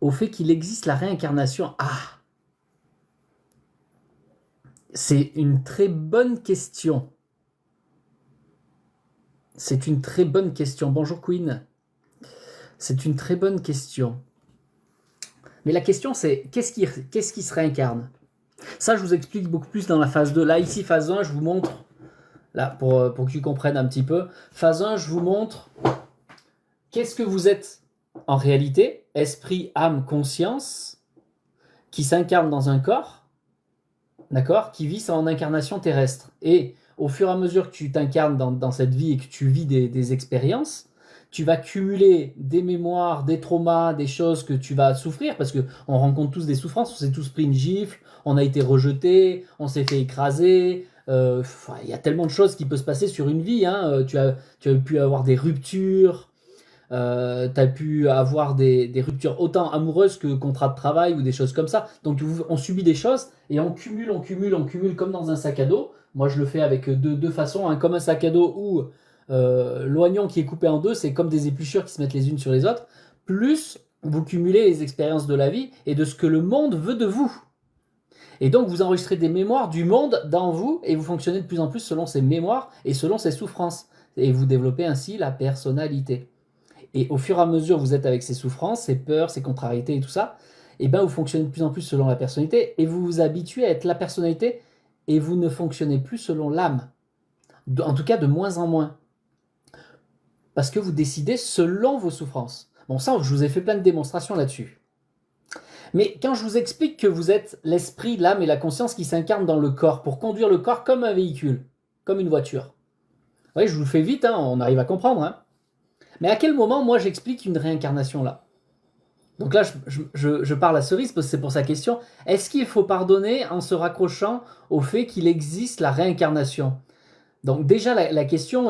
au fait qu'il existe la réincarnation. Ah, c'est une très bonne question. C'est une très bonne question. Bonjour Queen. C'est une très bonne question. Mais la question c'est, qu'est-ce qui se réincarne? Ça, je vous explique beaucoup plus dans la phase 2. Là, ici, phase 1, je vous montre, là, pour que tu comprennes un petit peu. Phase 1, je vous montre qu'est-ce que vous êtes en réalité, esprit, âme, conscience, qui s'incarne dans un corps, d'accord, qui vit en incarnation terrestre. Et au fur et à mesure que tu t'incarnes dans cette vie et que tu vis des expériences, tu vas cumuler des mémoires, des traumas, des choses que tu vas souffrir, parce qu'on rencontre tous des souffrances, on s'est tous pris une gifle, on a été rejeté, on s'est fait écraser. Il y a tellement de choses qui peuvent se passer sur une vie. Hein. Tu as pu avoir des ruptures, tu as pu avoir des ruptures autant amoureuses que contrats de travail ou des choses comme ça. Donc on subit des choses et on cumule, on cumule, on cumule comme dans un sac à dos. Moi je le fais avec deux façons, hein, comme un sac à dos où l'oignon qui est coupé en deux, c'est comme des épluchures qui se mettent les unes sur les autres, plus vous cumulez les expériences de la vie et de ce que le monde veut de vous. Et donc vous enregistrez des mémoires du monde dans vous et vous fonctionnez de plus en plus selon ces mémoires et selon ces souffrances. Et vous développez ainsi la personnalité. Et au fur et à mesure vous êtes avec ces souffrances, ces peurs, ces contrariétés et tout ça, et ben vous fonctionnez de plus en plus selon la personnalité et vous vous habituez à être la personnalité et vous ne fonctionnez plus selon l'âme. En tout cas de moins en moins. Parce que vous décidez selon vos souffrances. Bon, ça, je vous ai fait plein de démonstrations là-dessus. Mais quand je vous explique que vous êtes l'esprit, l'âme et la conscience qui s'incarnent dans le corps pour conduire le corps comme un véhicule, comme une voiture. Oui, je vous le fais vite, hein, on arrive à comprendre. Hein. Mais à quel moment, moi, j'explique une réincarnation là? Donc là, je parle à Cerise parce que c'est pour sa question. Est-ce qu'il faut pardonner en se raccrochant au fait qu'il existe la réincarnation? Donc déjà, la question,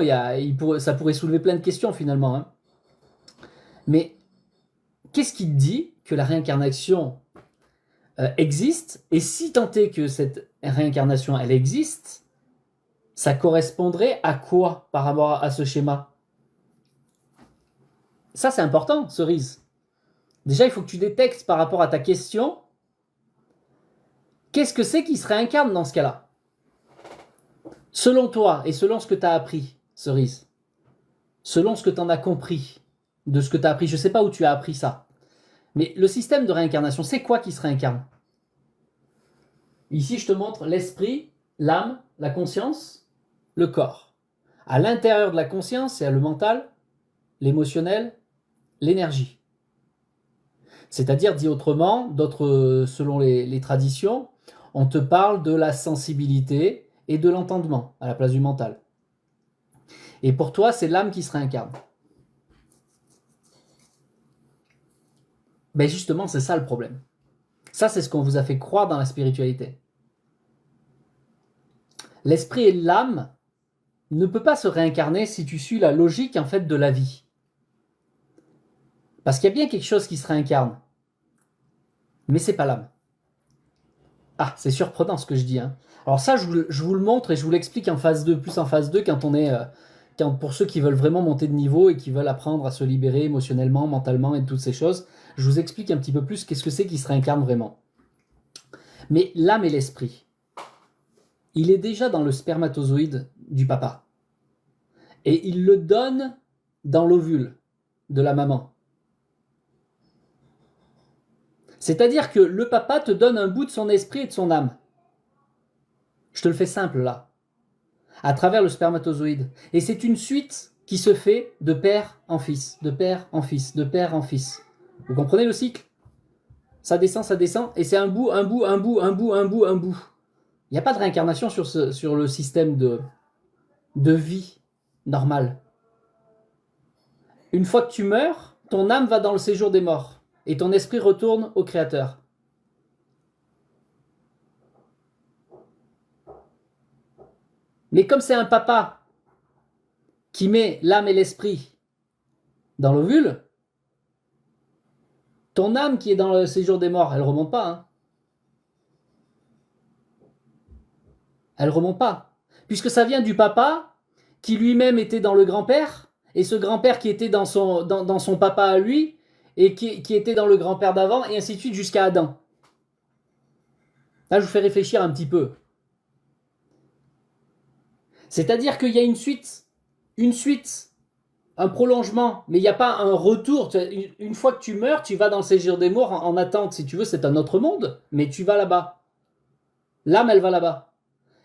ça pourrait soulever plein de questions finalement. Hein. Mais qu'est-ce qui dit que la réincarnation existe? Et si tant est que cette réincarnation, elle existe, ça correspondrait à quoi par rapport à ce schéma? Ça, c'est important, Cerise. Déjà, il faut que tu détectes par rapport à ta question, qu'est-ce que c'est qui se réincarne dans ce cas-là? Selon toi et selon ce que tu as appris, Cerise, selon ce que tu en as compris, de ce que tu as appris, je ne sais pas où tu as appris ça, mais le système de réincarnation, c'est quoi qui se réincarne? Ici, je te montre l'esprit, l'âme, la conscience, le corps. À l'intérieur de la conscience, il y a le mental, l'émotionnel, l'énergie. C'est-à-dire, dit autrement, selon les traditions, on te parle de la sensibilité et de l'entendement à la place du mental. Et pour toi, c'est l'âme qui se réincarne. Ben justement, c'est ça le problème. Ça, c'est ce qu'on vous a fait croire dans la spiritualité. L'esprit et l'âme ne peut pas se réincarner si tu suis la logique en fait de la vie. Parce qu'il y a bien quelque chose qui se réincarne. Mais c'est pas l'âme. Ah, c'est surprenant ce que je dis. Hein. Alors ça, je vous le montre et je vous l'explique en phase 2, plus en phase 2 quand on est... pour ceux qui veulent vraiment monter de niveau et qui veulent apprendre à se libérer émotionnellement, mentalement et de toutes ces choses, je vous explique un petit peu plus qu'est-ce que c'est qui se réincarne vraiment. Mais l'âme et l'esprit, il est déjà dans le spermatozoïde du papa. Et il le donne dans l'ovule de la maman. C'est-à-dire que le papa te donne un bout de son esprit et de son âme. Je te le fais simple là. À travers le spermatozoïde. Et c'est une suite qui se fait de père en fils, de père en fils, de père en fils. Vous comprenez le cycle? Ça descend, et c'est un bout, un bout, un bout, un bout, un bout, un bout. Il n'y a pas de réincarnation sur le système de vie normale. Une fois que tu meurs, ton âme va dans le séjour des morts, et ton esprit retourne au Créateur. Mais comme c'est un papa qui met l'âme et l'esprit dans l'ovule, ton âme qui est dans le séjour des morts, elle remonte pas. Hein. Elle remonte pas. Puisque ça vient du papa qui lui-même était dans le grand-père, et ce grand-père qui était dans son papa à lui, et qui était dans le grand-père d'avant, et ainsi de suite jusqu'à Adam. Là, je vous fais réfléchir un petit peu. C'est-à-dire qu'il y a une suite, un prolongement, mais il n'y a pas un retour. Une fois que tu meurs, tu vas dans le séjour des morts en attente. Si tu veux, c'est un autre monde, mais tu vas là-bas. L'âme, elle va là-bas.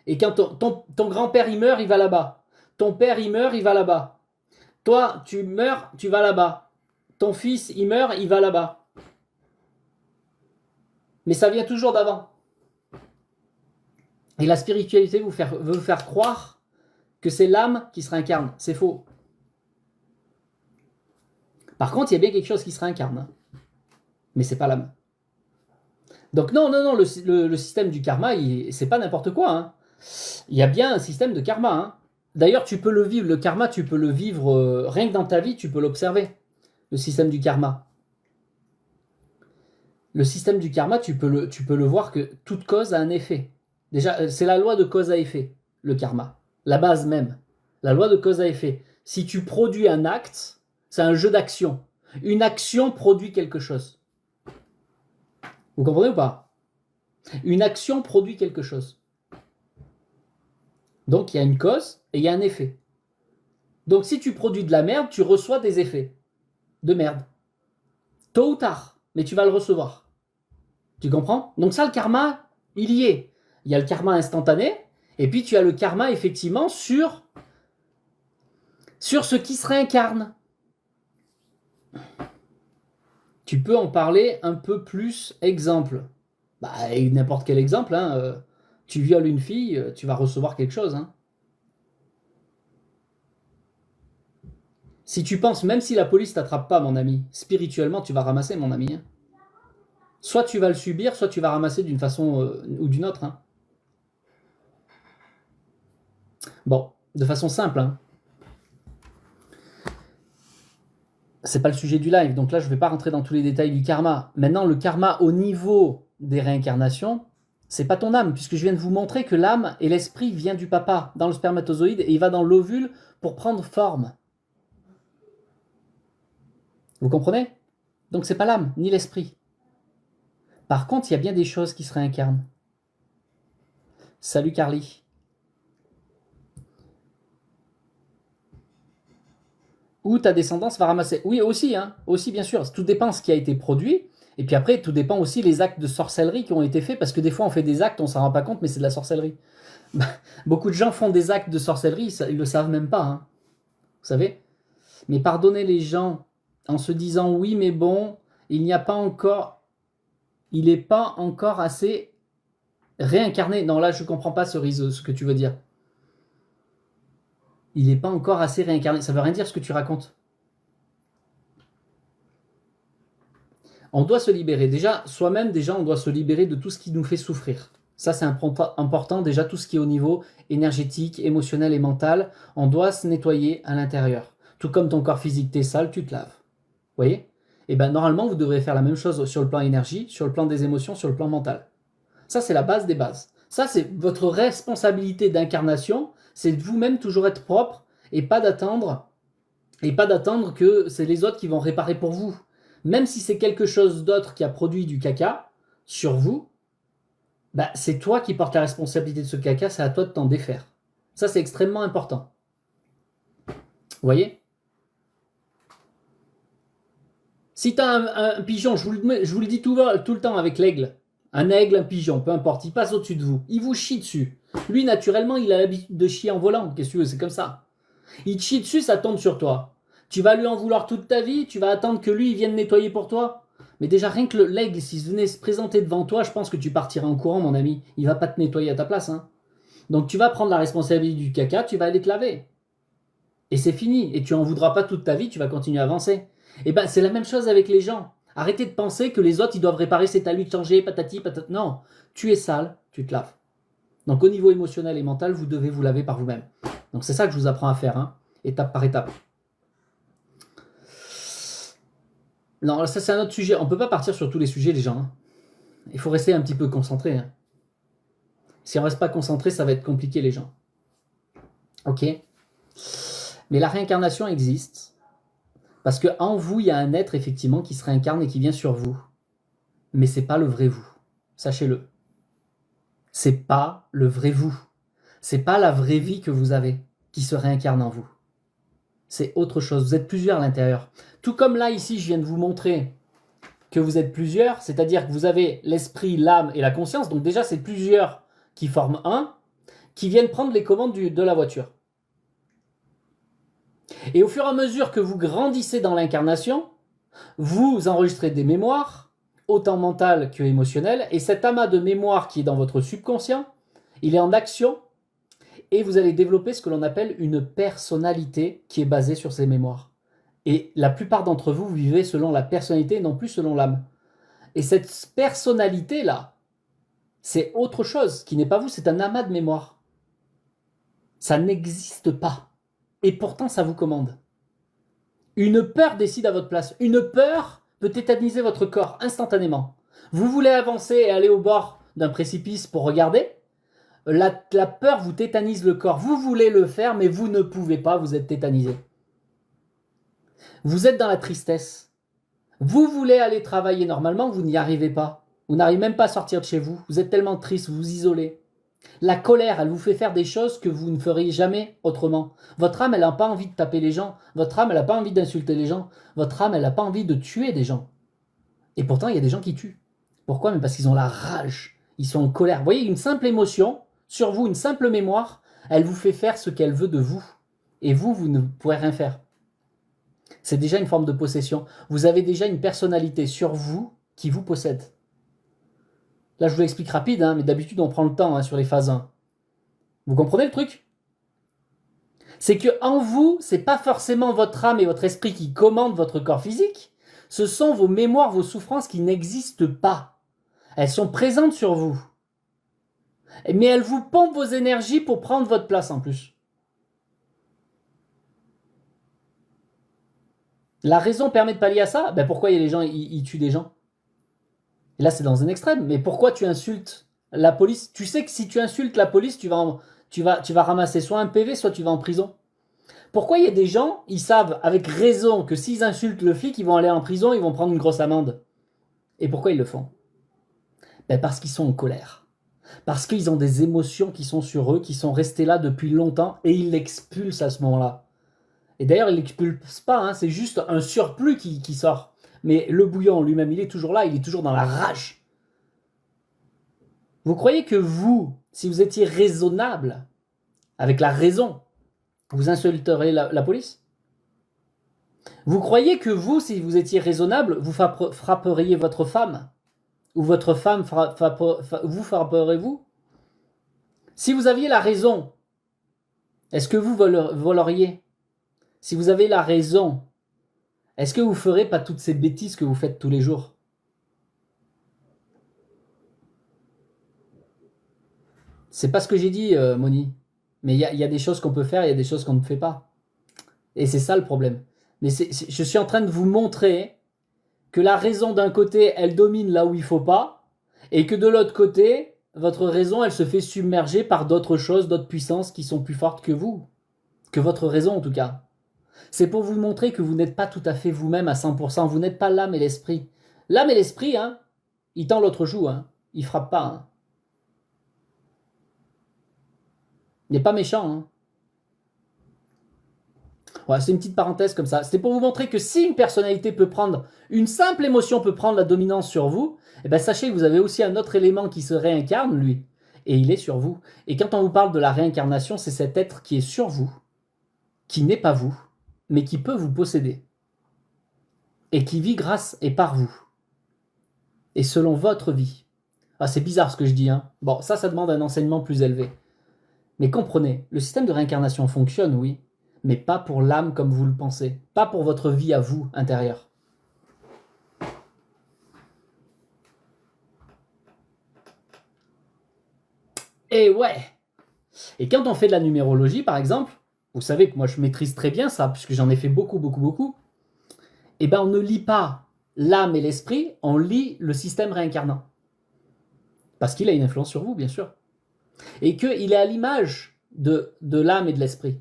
Et quand ton grand-père, il meurt, il va là-bas. Ton père, il meurt, il va là-bas. Toi, tu meurs, tu vas là-bas. Ton fils, il meurt, il va là-bas. Mais ça vient toujours d'avant. Et la spiritualité veut vous faire croire que c'est l'âme qui se réincarne. C'est faux. Par contre, il y a bien quelque chose qui se réincarne. Mais c'est pas l'âme. Donc non, le système du karma, c'est pas n'importe quoi. Hein. Il y a bien un système de karma. Hein. D'ailleurs, tu peux le vivre, le karma, tu peux le vivre rien que dans ta vie, tu peux l'observer. Le système du karma. Le système du karma, tu peux le voir que toute cause a un effet. Déjà, c'est la loi de cause à effet, le karma. La base même. La loi de cause à effet. Si tu produis un acte, c'est un jeu d'action. Une action produit quelque chose. Vous comprenez ou pas? Une action produit quelque chose. Donc il y a une cause et il y a un effet. Donc si tu produis de la merde, tu reçois des effets de merde. Tôt ou tard, mais tu vas le recevoir. Tu comprends? Donc ça, le karma, il y est. Il y a le karma instantané, et puis tu as le karma effectivement sur ce qui se réincarne. Tu peux en parler un peu plus exemple. Bah, n'importe quel exemple, hein. Tu violes une fille, tu vas recevoir quelque chose. Hein. Si tu penses, même si la police t'attrape pas, mon ami, spirituellement, tu vas ramasser, mon ami. Hein. Soit tu vas le subir, soit tu vas ramasser d'une façon ou d'une autre. Hein. Bon, de façon simple. Hein. C'est pas le sujet du live, donc là je vais pas rentrer dans tous les détails du karma. Maintenant, le karma au niveau des réincarnations, c'est pas ton âme, puisque je viens de vous montrer que l'âme et l'esprit viennent du papa dans le spermatozoïde et il va dans l'ovule pour prendre forme. Vous comprenez? Donc c'est pas l'âme ni l'esprit. Par contre, il y a bien des choses qui se réincarnent. Salut Carly. Ou ta descendance va ramasser. Oui, aussi, hein, aussi bien sûr. Tout dépend de ce qui a été produit. Et puis après, tout dépend aussi des actes de sorcellerie qui ont été faits, parce que des fois on fait des actes, on s'en rend pas compte, mais c'est de la sorcellerie. Beaucoup de gens font des actes de sorcellerie, ils le savent même pas. Hein. Vous savez? Mais pardonner les gens en se disant oui, mais bon, il n'est pas encore assez réincarné. Non, là, je comprends pas, Cerise, ce que tu veux dire. Il n'est pas encore assez réincarné. Ça veut rien dire ce que tu racontes. On doit se libérer. Déjà, soi-même, on doit se libérer de tout ce qui nous fait souffrir. Ça, c'est important. Déjà, tout ce qui est au niveau énergétique, émotionnel et mental, on doit se nettoyer à l'intérieur. Tout comme ton corps physique, t'es sale, tu te laves. Vous voyez? Et bien, normalement, vous devrez faire la même chose sur le plan énergie, sur le plan des émotions, sur le plan mental. Ça, c'est la base des bases. Ça, c'est votre responsabilité d'incarnation, c'est de vous-même toujours être propre et pas d'attendre que c'est les autres qui vont réparer pour vous. Même si c'est quelque chose d'autre qui a produit du caca sur vous, bah, c'est toi qui portes la responsabilité de ce caca, c'est à toi de t'en défaire. Ça, c'est extrêmement important. Vous voyez? Si tu as un pigeon, je vous le dis tout le temps avec l'aigle, un aigle, un pigeon, peu importe, il passe au-dessus de vous, il vous chie dessus. Lui, naturellement, il a l'habitude de chier en volant, qu'est-ce que tu veux, c'est comme ça. Il te chie dessus, ça tombe sur toi. Tu vas lui en vouloir toute ta vie, tu vas attendre que lui il vienne nettoyer pour toi. Mais déjà, rien que l'aigle, s'il venait se présenter devant toi, je pense que tu partirais en courant, mon ami. Il va pas te nettoyer à ta place. Hein. Donc tu vas prendre la responsabilité du caca, tu vas aller te laver. Et c'est fini. Et tu en voudras pas toute ta vie, tu vas continuer à avancer. Et ben c'est la même chose avec les gens. Arrêtez de penser que les autres, ils doivent réparer, c'est à lui de changer, patati, patata. Non, tu es sale, tu te laves. Donc au niveau émotionnel et mental, vous devez vous laver par vous-même. Donc c'est ça que je vous apprends à faire, hein, étape par étape. Non, ça c'est un autre sujet. On ne peut pas partir sur tous les sujets, les gens. Hein. Il faut rester un petit peu concentré. Hein. Si on ne reste pas concentré, ça va être compliqué, les gens. Ok. Mais la réincarnation existe. Parce qu'en vous, il y a un être, effectivement, qui se réincarne et qui vient sur vous. Mais c'est pas le vrai vous. Sachez-le. C'est pas le vrai vous. C'est pas la vraie vie que vous avez qui se réincarne en vous. C'est autre chose. Vous êtes plusieurs à l'intérieur. Tout comme là, ici, je viens de vous montrer que vous êtes plusieurs, c'est-à-dire que vous avez l'esprit, l'âme et la conscience. Donc déjà, c'est plusieurs qui forment un, qui viennent prendre les commandes de la voiture. Et au fur et à mesure que vous grandissez dans l'incarnation, vous enregistrez des mémoires, autant mentales que émotionnelles, et cet amas de mémoire qui est dans votre subconscient, il est en action, et vous allez développer ce que l'on appelle une personnalité qui est basée sur ces mémoires. Et la plupart d'entre vous vivez selon la personnalité et non plus selon l'âme. Et cette personnalité-là, c'est autre chose qui n'est pas vous, c'est un amas de mémoire. Ça n'existe pas. Et pourtant, ça vous commande. Une peur décide à votre place. Une peur peut tétaniser votre corps instantanément. Vous voulez avancer et aller au bord d'un précipice pour regarder. La peur vous tétanise le corps. Vous voulez le faire, mais vous ne pouvez pas, vous êtes tétanisé. Vous êtes dans la tristesse. Vous voulez aller travailler normalement, vous n'y arrivez pas. Vous n'arrivez même pas à sortir de chez vous. Vous êtes tellement triste, vous vous isolez. La colère, elle vous fait faire des choses que vous ne feriez jamais autrement. Votre âme, elle n'a pas envie de taper les gens. Votre âme, elle n'a pas envie d'insulter les gens. Votre âme, elle n'a pas envie de tuer des gens. Et pourtant, il y a des gens qui tuent. Pourquoi? Mais parce qu'ils ont la rage. Ils sont en colère. Vous voyez, une simple émotion, sur vous, une simple mémoire, elle vous fait faire ce qu'elle veut de vous. Et vous, vous ne pourrez rien faire. C'est déjà une forme de possession. Vous avez déjà une personnalité sur vous qui vous possède. Là, je vous l'explique rapide, hein, mais d'habitude, on prend le temps sur les phases 1. Vous comprenez le truc? C'est que en vous, c'est pas forcément votre âme et votre esprit qui commandent votre corps physique. Ce sont vos mémoires, vos souffrances qui n'existent pas. Elles sont présentes sur vous. Mais elles vous pompent vos énergies pour prendre votre place en plus. La raison permet de pallier à ça. Ben pourquoi il y a les gens, ils tuent des gens? Et là, c'est dans un extrême. Mais pourquoi tu insultes la police? Tu sais que si tu insultes la police, tu vas ramasser soit un PV, soit tu vas en prison. Pourquoi il y a des gens, ils savent avec raison que s'ils insultent le flic, ils vont aller en prison, ils vont prendre une grosse amende. Et pourquoi ils le font? Ben parce qu'ils sont en colère. Parce qu'ils ont des émotions qui sont sur eux, qui sont restées là depuis longtemps, et ils l'expulsent à ce moment-là. Et d'ailleurs, ils ne l'expulsent pas, hein, c'est juste un surplus qui sort. Mais le bouillon lui-même, il est toujours là, il est toujours dans la rage. Vous croyez que vous, si vous étiez raisonnable, avec la raison, vous insulteriez la police? Vous croyez que vous, si vous étiez raisonnable, vous frapperiez votre femme? Ou votre femme vous frapperez vous? Si vous aviez la raison, est-ce que vous voleriez? Si vous avez la raison, est-ce que vous ne ferez pas toutes ces bêtises que vous faites tous les jours? C'est pas ce que j'ai dit, Moni. Mais il y a des choses qu'on peut faire, il y a des choses qu'on ne fait pas. Et c'est ça le problème. Mais je suis en train de vous montrer que la raison d'un côté, elle domine là où il ne faut pas, et que de l'autre côté, votre raison, elle se fait submerger par d'autres choses, d'autres puissances qui sont plus fortes que vous. Que votre raison en tout cas. C'est pour vous montrer que vous n'êtes pas tout à fait vous-même à 100%. Vous n'êtes pas l'âme et l'esprit. L'âme et l'esprit, hein, il tend l'autre joue. Hein. Il frappe pas. Hein. Il n'est pas méchant. Hein. Ouais, c'est une petite parenthèse comme ça. C'était pour vous montrer que si une personnalité peut prendre, une simple émotion peut prendre la dominance sur vous, eh ben sachez que vous avez aussi un autre élément qui se réincarne, lui. Et il est sur vous. Et quand on vous parle de la réincarnation, c'est cet être qui est sur vous, qui n'est pas vous, mais qui peut vous posséder. Et qui vit grâce et par vous. Et selon votre vie. Ah, c'est bizarre ce que je dis, hein. Bon, ça demande un enseignement plus élevé. Mais comprenez, le système de réincarnation fonctionne, oui, mais pas pour l'âme comme vous le pensez. Pas pour votre vie à vous, intérieure. Et ouais. Et quand on fait de la numérologie, par exemple, vous savez que moi je maîtrise très bien ça, puisque j'en ai fait beaucoup, et ben on ne lit pas l'âme et l'esprit, on lit le système réincarnant. Parce qu'il a une influence sur vous, bien sûr. Et qu'il est à l'image de l'âme et de l'esprit.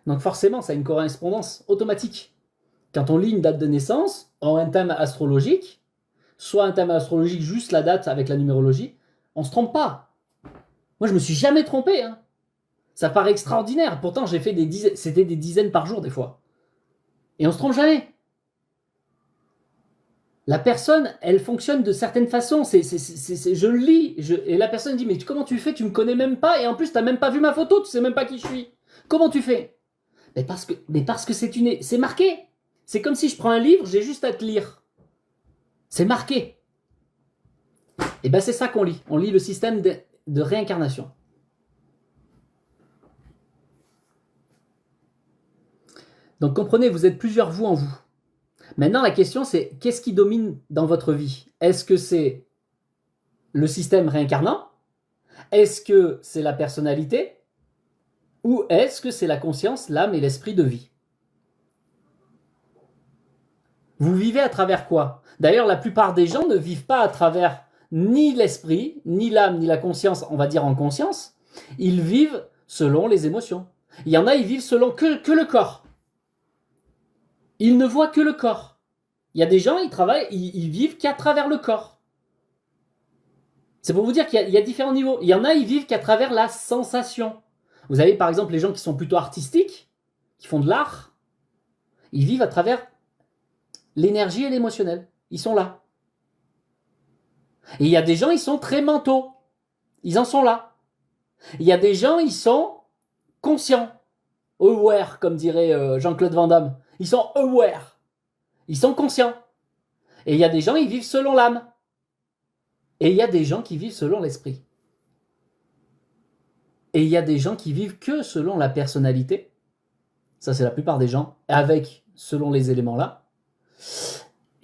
Donc forcément, ça a une correspondance automatique. Quand on lit une date de naissance, en un thème astrologique, soit un thème astrologique, juste la date avec la numérologie, on ne se trompe pas. Moi, je me suis jamais trompé. Hein. Ça paraît extraordinaire. Pourtant, j'ai fait c'était des dizaines par jour des fois. Et on se trompe jamais. La personne, elle fonctionne de certaines façons. Je le lis. Et la personne dit, mais comment tu fais? Tu me connais même pas. Et en plus, tu n'as même pas vu ma photo. Tu sais même pas qui je suis. Comment tu fais? Mais parce que c'est marqué. C'est comme si je prends un livre, j'ai juste à te lire. C'est marqué. Et ben c'est ça qu'on lit. On lit le système de réincarnation. Donc comprenez, vous êtes plusieurs vous en vous. Maintenant, la question c'est, qu'est-ce qui domine dans votre vie? Est-ce que c'est le système réincarnant? Est-ce que c'est la personnalité? Ou est-ce que c'est la conscience, l'âme et l'esprit de vie? Vous vivez à travers quoi? D'ailleurs, la plupart des gens ne vivent pas à travers ni l'esprit, ni l'âme, ni la conscience, on va dire en conscience. Ils vivent selon les émotions. Il y en a, ils vivent selon que le corps. Ils ne voient que le corps. Il y a des gens, ils vivent qu'à travers le corps. C'est pour vous dire qu'il y a différents niveaux. Il y en a, ils vivent qu'à travers la sensation. Vous avez par exemple les gens qui sont plutôt artistiques, qui font de l'art. Ils vivent à travers l'énergie et l'émotionnel. Ils sont là. Et il y a des gens, ils sont très mentaux. Ils en sont là. Il y a des gens, ils sont conscients. Aware, comme dirait Jean-Claude Van Damme. Ils sont aware. Ils sont conscients. Et il y a des gens, ils vivent selon l'âme. Et il y a des gens qui vivent selon l'esprit. Et il y a des gens qui vivent que selon la personnalité. Ça, c'est la plupart des gens. Avec, selon les éléments là.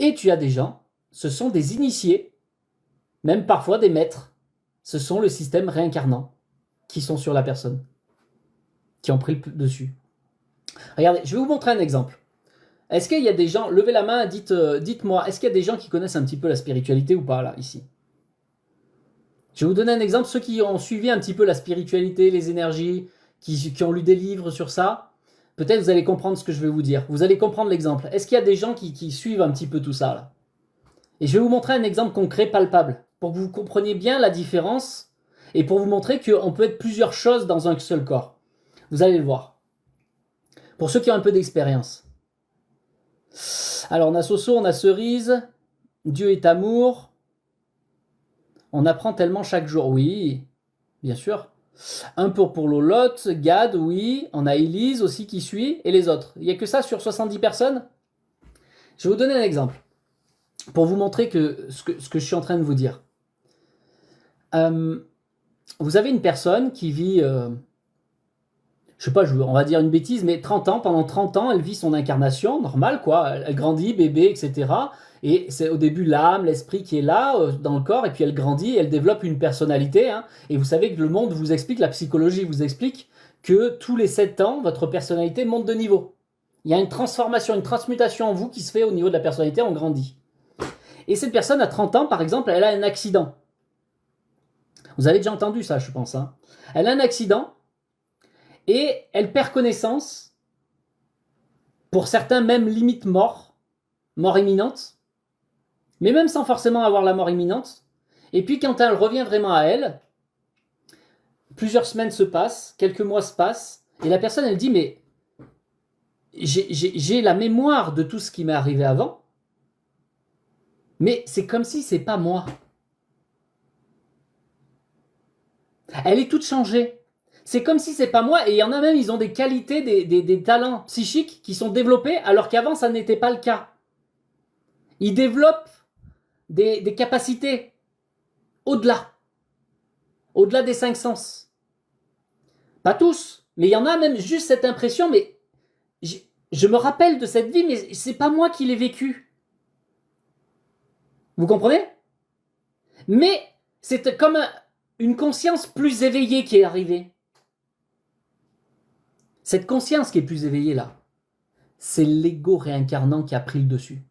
Et tu as des gens, ce sont des initiés, même parfois des maîtres. Ce sont le système réincarnant qui sont sur la personne, qui ont pris le dessus. Regardez, je vais vous montrer un exemple. Est-ce qu'il y a des gens, levez la main, dites-moi, est-ce qu'il y a des gens qui connaissent un petit peu la spiritualité ou pas là, ici? Je vais vous donner un exemple, ceux qui ont suivi un petit peu la spiritualité, les énergies, qui ont lu des livres sur ça, peut-être vous allez comprendre ce que je vais vous dire. Vous allez comprendre l'exemple. Est-ce qu'il y a des gens qui suivent un petit peu tout ça là? Et je vais vous montrer un exemple concret, palpable, pour que vous compreniez bien la différence et pour vous montrer qu'on peut être plusieurs choses dans un seul corps. Vous allez le voir. Pour ceux qui ont un peu d'expérience. Alors on a Soso, on a Cerise, Dieu est amour. On apprend tellement chaque jour, oui, bien sûr. Un pour Lolotte, Gad, oui. On a Élise aussi qui suit, et les autres. Il n'y a que ça sur 70 personnes. Je vais vous donner un exemple, pour vous montrer ce que je suis en train de vous dire. Vous avez une personne qui vit, je sais pas, on va dire une bêtise, mais 30 ans, pendant 30 ans, elle vit son incarnation, normal quoi, elle grandit, bébé, etc. Et c'est au début l'âme, l'esprit qui est là, dans le corps, et puis elle grandit, elle développe une personnalité, hein. Et vous savez que le monde vous explique, la psychologie vous explique, que tous les 7 ans, votre personnalité monte de niveau. Il y a une transformation, une transmutation en vous qui se fait au niveau de la personnalité, on grandit. Et cette personne, à 30 ans, par exemple, elle a un accident. Vous avez déjà entendu ça, je pense. Hein. Elle a un accident, et elle perd connaissance, pour certains même limite mort imminente, mais même sans forcément avoir la mort imminente. Et puis quand elle revient vraiment à elle, plusieurs semaines se passent, quelques mois se passent, et la personne elle dit mais j'ai la mémoire de tout ce qui m'est arrivé avant, mais c'est comme si c'est pas moi. Elle est toute changée. C'est comme si c'est pas moi, et il y en a même, ils ont des qualités, des talents psychiques qui sont développés, alors qu'avant ça n'était pas le cas. Ils développent des capacités au-delà des 5 sens. Pas tous, mais il y en a même juste cette impression, mais je me rappelle de cette vie, mais c'est pas moi qui l'ai vécue. Vous comprenez? Mais c'est comme une conscience plus éveillée qui est arrivée. Cette conscience qui est plus éveillée là, c'est l'ego réincarnant qui a pris le dessus.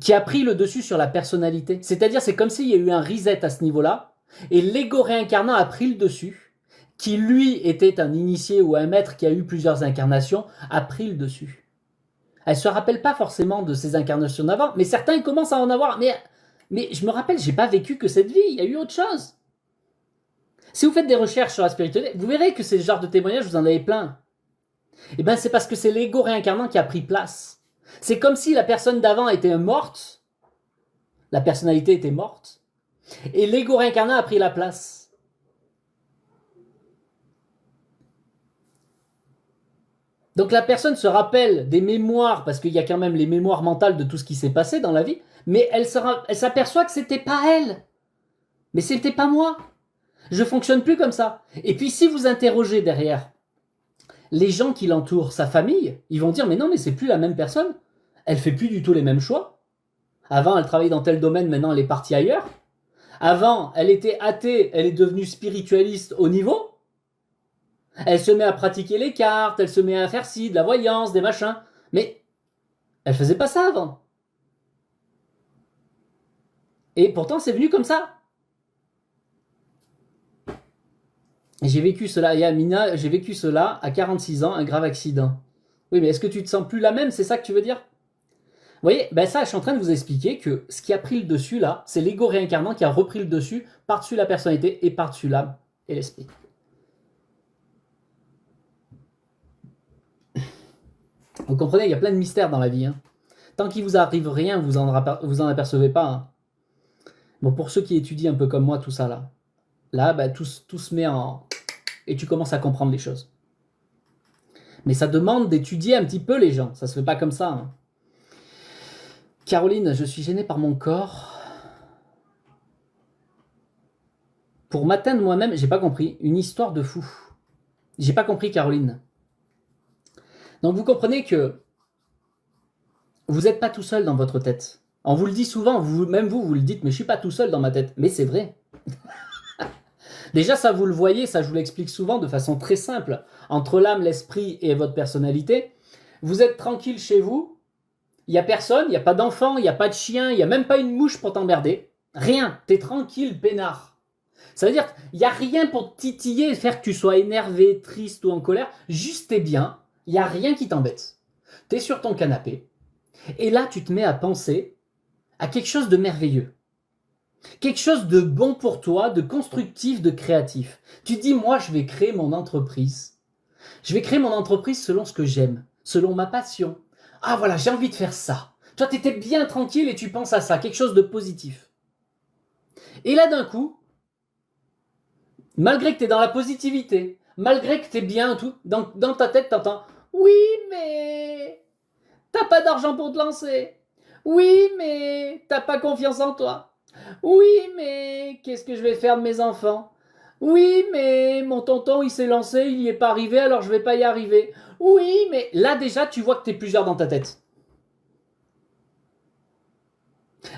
Qui a pris le dessus sur la personnalité. C'est-à-dire, c'est comme s'il y a eu un reset à ce niveau-là, et l'ego réincarnant a pris le dessus, qui lui était un initié ou un maître qui a eu plusieurs incarnations, a pris le dessus. Elle ne se rappelle pas forcément de ses incarnations d'avant, mais certains ils commencent à en avoir. Mais je me rappelle, j'ai pas vécu que cette vie, il y a eu autre chose. Si vous faites des recherches sur la spiritualité, vous verrez que ces genres de témoignages, vous en avez plein. Eh bien, c'est parce que c'est l'ego réincarnant qui a pris place. C'est comme si la personne d'avant était morte, la personnalité était morte, et l'ego réincarnant a pris la place. Donc la personne se rappelle des mémoires, parce qu'il y a quand même les mémoires mentales de tout ce qui s'est passé dans la vie, mais elle s'aperçoit que c'était pas elle. Mais c'était pas moi. Je fonctionne plus comme ça. Et puis si vous interrogez derrière les gens qui l'entourent, sa famille, ils vont dire mais non, mais c'est plus la même personne. Elle fait plus du tout les mêmes choix. Avant, elle travaillait dans tel domaine, maintenant elle est partie ailleurs. Avant, elle était athée, elle est devenue spiritualiste au niveau. Elle se met à pratiquer les cartes, elle se met à faire ci, de la voyance, des machins. Mais elle faisait pas ça avant. Et pourtant, c'est venu comme ça. J'ai vécu cela, et Amina, j'ai vécu cela à 46 ans, un grave accident. Oui, mais est-ce que tu te sens plus la même? C'est ça que tu veux dire? Vous voyez, ben ça, je suis en train de vous expliquer que ce qui a pris le dessus là, c'est l'ego réincarnant qui a repris le dessus par-dessus la personnalité et par-dessus l'âme et l'esprit. Vous comprenez, il y a plein de mystères dans la vie. Hein. Tant qu'il vous arrive rien, vous en apercevez pas. Hein. Bon, pour ceux qui étudient un peu comme moi tout ça là ben, tout se met en... Et tu commences à comprendre les choses. Mais ça demande d'étudier un petit peu les gens. Ça se fait pas comme ça. Hein. Caroline, je suis gênée par mon corps. Pour m'atteindre moi-même, j'ai pas compris. Une histoire de fou. J'ai pas compris, Caroline. Donc vous comprenez que vous n'êtes pas tout seul dans votre tête. On vous le dit souvent, même vous le dites, mais je suis pas tout seul dans ma tête. Mais c'est vrai. Déjà, ça vous le voyez, ça je vous l'explique souvent de façon très simple. Entre l'âme, l'esprit et votre personnalité, vous êtes tranquille chez vous, il n'y a personne, il n'y a pas d'enfant, il n'y a pas de chien, il n'y a même pas une mouche pour t'emmerder. Rien, t'es tranquille, peinard. Ça veut dire qu'il n'y a rien pour te titiller et faire que tu sois énervé, triste ou en colère. Juste t'es bien, il n'y a rien qui t'embête. T'es sur ton canapé, et là tu te mets à penser à quelque chose de merveilleux. Quelque chose de bon pour toi, de constructif, de créatif. Tu dis, moi, je vais créer mon entreprise. Je vais créer mon entreprise selon ce que j'aime, selon ma passion. Ah voilà, j'ai envie de faire ça. Toi, tu étais bien tranquille et tu penses à ça, quelque chose de positif. Et là, d'un coup, malgré que tu es dans la positivité, malgré que tu es bien, tout, dans ta tête, tu entends « Oui, mais t'as pas d'argent pour te lancer. Oui, mais t'as pas confiance en toi. Oui, mais qu'est-ce que je vais faire de mes enfants? Oui, mais mon tonton, il s'est lancé, il n'y est pas arrivé, alors je vais pas y arriver. Oui, mais là déjà, tu vois que t'es plusieurs dans ta tête.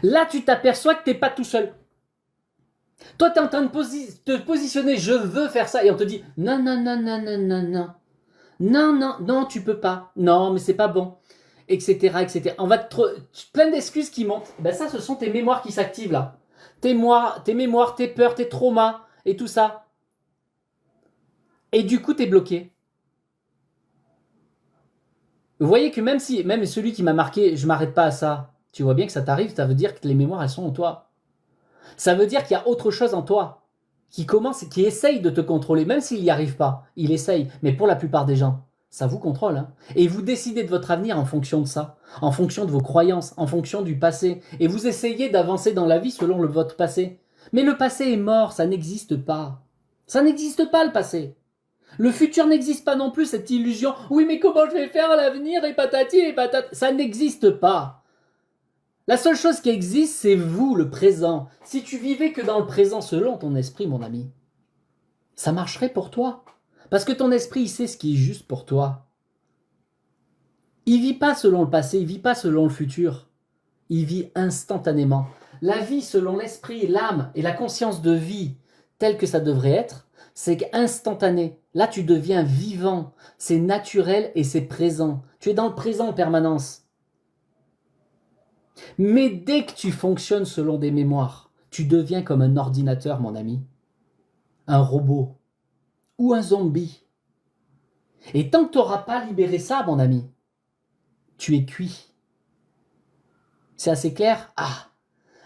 Là, tu t'aperçois que t'es pas tout seul. Toi, t'es en train de te positionner, je veux faire ça, et on te dit non, non, non, non, non, non, non. Non, non, non, tu peux pas. Non, mais c'est pas bon. Etc, etc. On va plein d'excuses qui montent. Ben ça, ce sont tes mémoires qui s'activent là. Tes mémoires, tes peurs, tes traumas et tout ça. Et du coup, t'es bloqué. Vous voyez que même celui qui m'a marqué, je m'arrête pas à ça. Tu vois bien que ça t'arrive, ça veut dire que les mémoires, elles sont en toi. Ça veut dire qu'il y a autre chose en toi qui essaye de te contrôler, même s'il n'y arrive pas. Il essaye, mais pour la plupart des gens, ça vous contrôle. Hein. Et vous décidez de votre avenir en fonction de ça, en fonction de vos croyances, en fonction du passé. Et vous essayez d'avancer dans la vie selon votre passé. Mais le passé est mort, ça n'existe pas. Ça n'existe pas le passé. Le futur n'existe pas non plus, cette illusion. Oui, mais comment je vais faire à l'avenir et patati et patata. Ça n'existe pas. La seule chose qui existe, c'est vous, le présent. Si tu vivais que dans le présent selon ton esprit, mon ami, ça marcherait pour toi. Parce que ton esprit, il sait ce qui est juste pour toi. Il vit pas selon le passé, il vit pas selon le futur. Il vit instantanément. La vie selon l'esprit, l'âme et la conscience de vie telle que ça devrait être, c'est instantané. Là, tu deviens vivant. C'est naturel et c'est présent. Tu es dans le présent en permanence. Mais dès que tu fonctionnes selon des mémoires, tu deviens comme un ordinateur, mon ami. Un robot. ou un zombie. Et tant que tu n'auras pas libéré ça, mon ami, tu es cuit. C'est assez clair? Ah!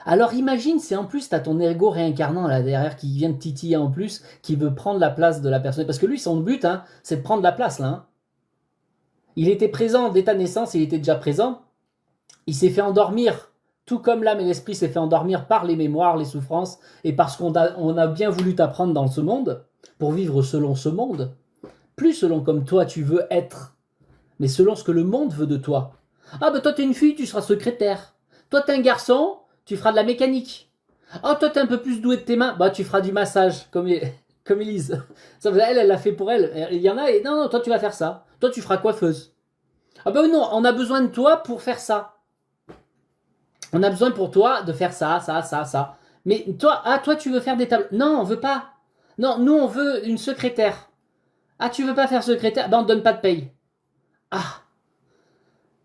Alors imagine si en plus tu as ton ergot réincarnant là derrière qui vient de titiller en plus, qui veut prendre la place de la personne. Parce que lui, son but, hein, c'est de prendre la place là. Hein. Il était présent dès ta naissance, il était déjà présent. Il s'est fait endormir, tout comme l'âme et l'esprit s'est fait endormir par les mémoires, les souffrances, et parce qu'on a bien voulu t'apprendre dans ce monde, pour vivre selon ce monde, plus selon comme toi tu veux être, mais selon ce que le monde veut de toi. Ah bah toi t'es une fille, tu seras secrétaire. Toi t'es un garçon, tu feras de la mécanique. Ah toi t'es un peu plus doué de tes mains, bah tu feras du massage, comme Elise. Ça, elle l'a fait pour elle. Il y en a, et non, toi tu vas faire ça. Toi tu feras coiffeuse. Ah bah non, on a besoin de toi pour faire ça. On a besoin pour toi de faire ça, ça, ça, ça. Mais toi tu veux faire des tables. Non, on veut pas. Non, nous on veut une secrétaire. Ah, tu veux pas faire secrétaire? Ben on te donne pas de paye. Ah.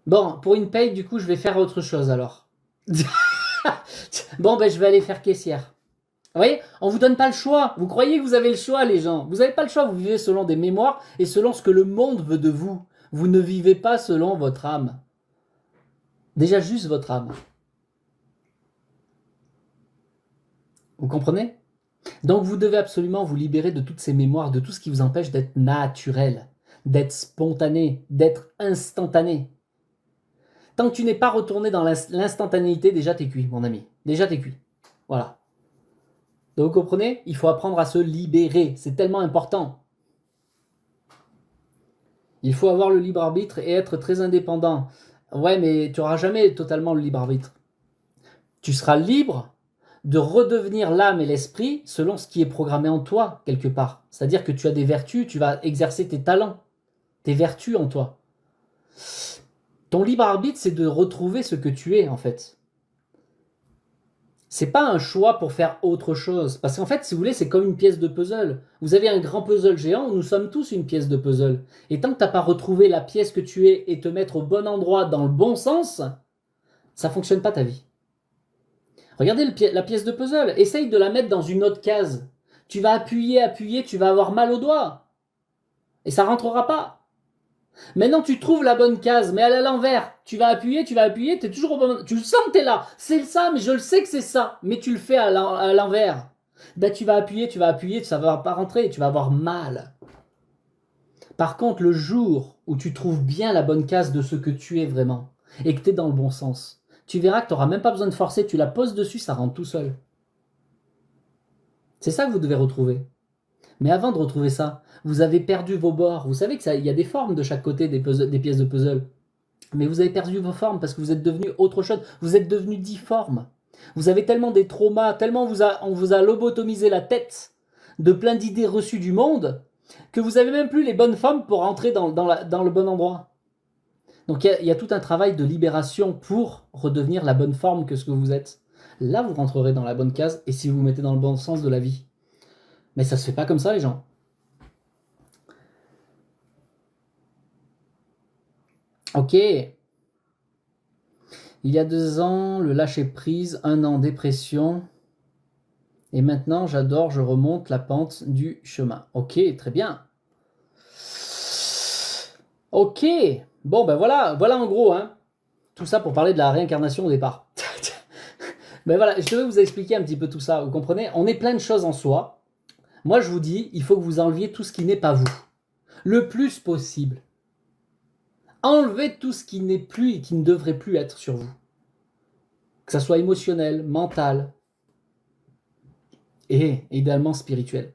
Bon, pour une paye, du coup, je vais faire autre chose alors. Bon, ben je vais aller faire caissière. Vous voyez, on vous donne pas le choix. Vous croyez que vous avez le choix, les gens. Vous n'avez pas le choix, vous vivez selon des mémoires et selon ce que le monde veut de vous. Vous ne vivez pas selon votre âme. Déjà juste votre âme. Vous comprenez? Donc vous devez absolument vous libérer de toutes ces mémoires, de tout ce qui vous empêche d'être naturel, d'être spontané, d'être instantané. Tant que tu n'es pas retourné dans l'instantanéité, déjà t'es cuit, mon ami. Déjà t'es cuit. Voilà. Donc vous comprenez? Il faut apprendre à se libérer. C'est tellement important. Il faut avoir le libre arbitre et être très indépendant. Ouais, mais tu n'auras jamais totalement le libre arbitre. Tu seras libre de redevenir l'âme et l'esprit selon ce qui est programmé en toi, quelque part. C'est-à-dire que tu as des vertus, tu vas exercer tes talents, tes vertus en toi. Ton libre arbitre, c'est de retrouver ce que tu es, en fait. C'est pas un choix pour faire autre chose. Parce qu'en fait, si vous voulez, c'est comme une pièce de puzzle. Vous avez un grand puzzle géant, nous sommes tous une pièce de puzzle. Et tant que tu n'as pas retrouvé la pièce que tu es et te mettre au bon endroit, dans le bon sens, ça ne fonctionne pas ta vie. Regardez la pièce de puzzle, essaye de la mettre dans une autre case. Tu vas appuyer, tu vas avoir mal au doigt. Et ça rentrera pas. Maintenant, tu trouves la bonne case, mais elle est à l'envers. Tu vas appuyer, t'es toujours au bon... Tu le sens que t'es là. C'est ça, mais je le sais que c'est ça. Mais tu le fais à l'envers. Ben, tu vas appuyer, ça va pas rentrer, tu vas avoir mal. Par contre, le jour où tu trouves bien la bonne case de ce que tu es vraiment, et que tu es dans le bon sens, tu verras que tu n'auras même pas besoin de forcer, tu la poses dessus, ça rentre tout seul. C'est ça que vous devez retrouver. Mais avant de retrouver ça, vous avez perdu vos bords. Vous savez qu'il y a des formes de chaque côté des pièces de puzzle. Mais vous avez perdu vos formes parce que vous êtes devenu autre chose. Vous êtes devenu difforme. Vous avez tellement des traumas, tellement on vous a lobotomisé la tête de plein d'idées reçues du monde que vous n'avez même plus les bonnes formes pour entrer dans le bon endroit. Donc il y a tout un travail de libération pour redevenir la bonne forme que ce que vous êtes. Là, vous rentrerez dans la bonne case et si vous vous mettez dans le bon sens de la vie. Mais ça se fait pas comme ça, les gens. Ok. Il y a 2 ans, le lâcher prise, 1 an dépression. Et maintenant, j'adore, je remonte la pente du chemin. Ok, très bien. Ok. Bon, ben voilà en gros, hein. Tout ça pour parler de la réincarnation au départ. Ben voilà, je vais vous expliquer un petit peu tout ça. Vous comprenez? On est plein de choses en soi. Moi, je vous dis, il faut que vous enleviez tout ce qui n'est pas vous. Le plus possible. Enlevez tout ce qui n'est plus et qui ne devrait plus être sur vous. Que ça soit émotionnel, mental et idéalement spirituel.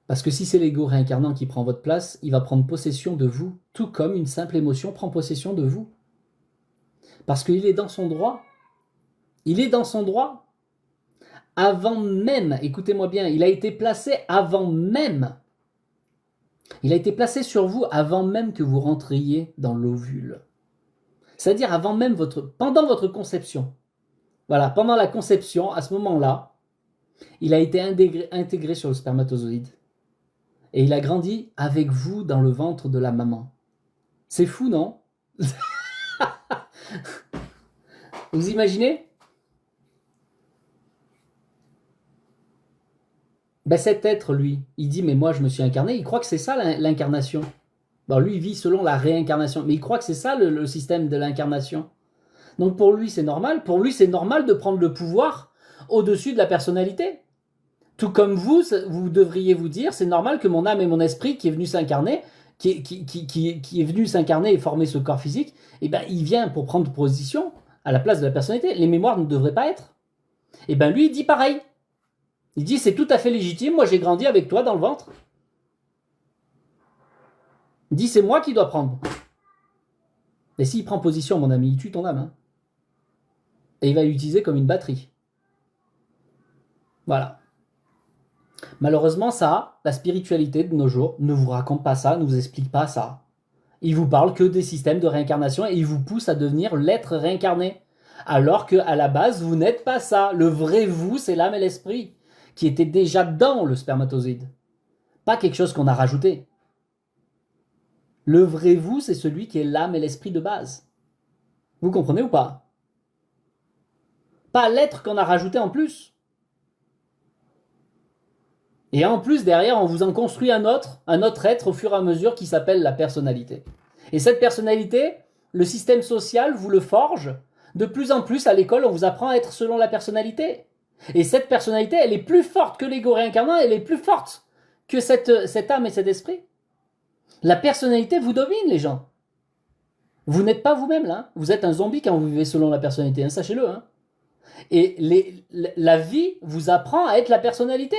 Parce que si c'est l'ego réincarnant qui prend votre place, il va prendre possession de vous, tout comme une simple émotion prend possession de vous. Parce qu'il est dans son droit. Il est dans son droit. Avant même, écoutez-moi bien, il a été placé avant même. Il a été placé sur vous avant même que vous rentriez dans l'ovule. C'est-à-dire pendant votre conception. Voilà, pendant la conception, à ce moment-là, il a été intégré sur le spermatozoïde. Et il a grandi avec vous dans le ventre de la maman. C'est fou, non? Vous imaginez? Ben, cet être, lui, il dit, mais moi, je me suis incarné. Il croit que c'est ça l'incarnation. Bon, lui, il vit selon la réincarnation. Mais il croit que c'est ça le système de l'incarnation. Donc pour lui, c'est normal. Pour lui, c'est normal de prendre le pouvoir au-dessus de la personnalité. Tout comme vous devriez vous dire, c'est normal que mon âme et mon esprit qui est venu s'incarner, qui est venu s'incarner et former ce corps physique, eh ben, il vient pour prendre position à la place de la personnalité. Les mémoires ne devraient pas être. Et ben lui, il dit pareil. Il dit, c'est tout à fait légitime, moi j'ai grandi avec toi dans le ventre. Il dit, c'est moi qui dois prendre. Et s'il prend position, mon ami, il tue ton âme. Hein. Et il va l'utiliser comme une batterie. Voilà. Malheureusement, ça, la spiritualité de nos jours ne vous raconte pas ça, ne vous explique pas ça. Il vous parle que des systèmes de réincarnation et il vous pousse à devenir l'être réincarné. Alors qu'à la base, vous n'êtes pas ça. Le vrai vous, c'est l'âme et l'esprit, qui étaient déjà dans le spermatozoïde. Pas quelque chose qu'on a rajouté. Le vrai vous, c'est celui qui est l'âme et l'esprit de base. Vous comprenez ou pas? Pas l'être qu'on a rajouté en plus. Et en plus, derrière, on vous en construit un autre être au fur et à mesure qui s'appelle la personnalité. Et cette personnalité, le système social vous le forge. De plus en plus, à l'école, on vous apprend à être selon la personnalité. Et cette personnalité, elle est plus forte que l'ego réincarnant, elle est plus forte que cette âme et cet esprit. La personnalité vous domine, les gens. Vous n'êtes pas vous-même, là. Vous êtes un zombie quand vous vivez selon la personnalité, hein, sachez-le. Hein. Et la vie vous apprend à être la personnalité.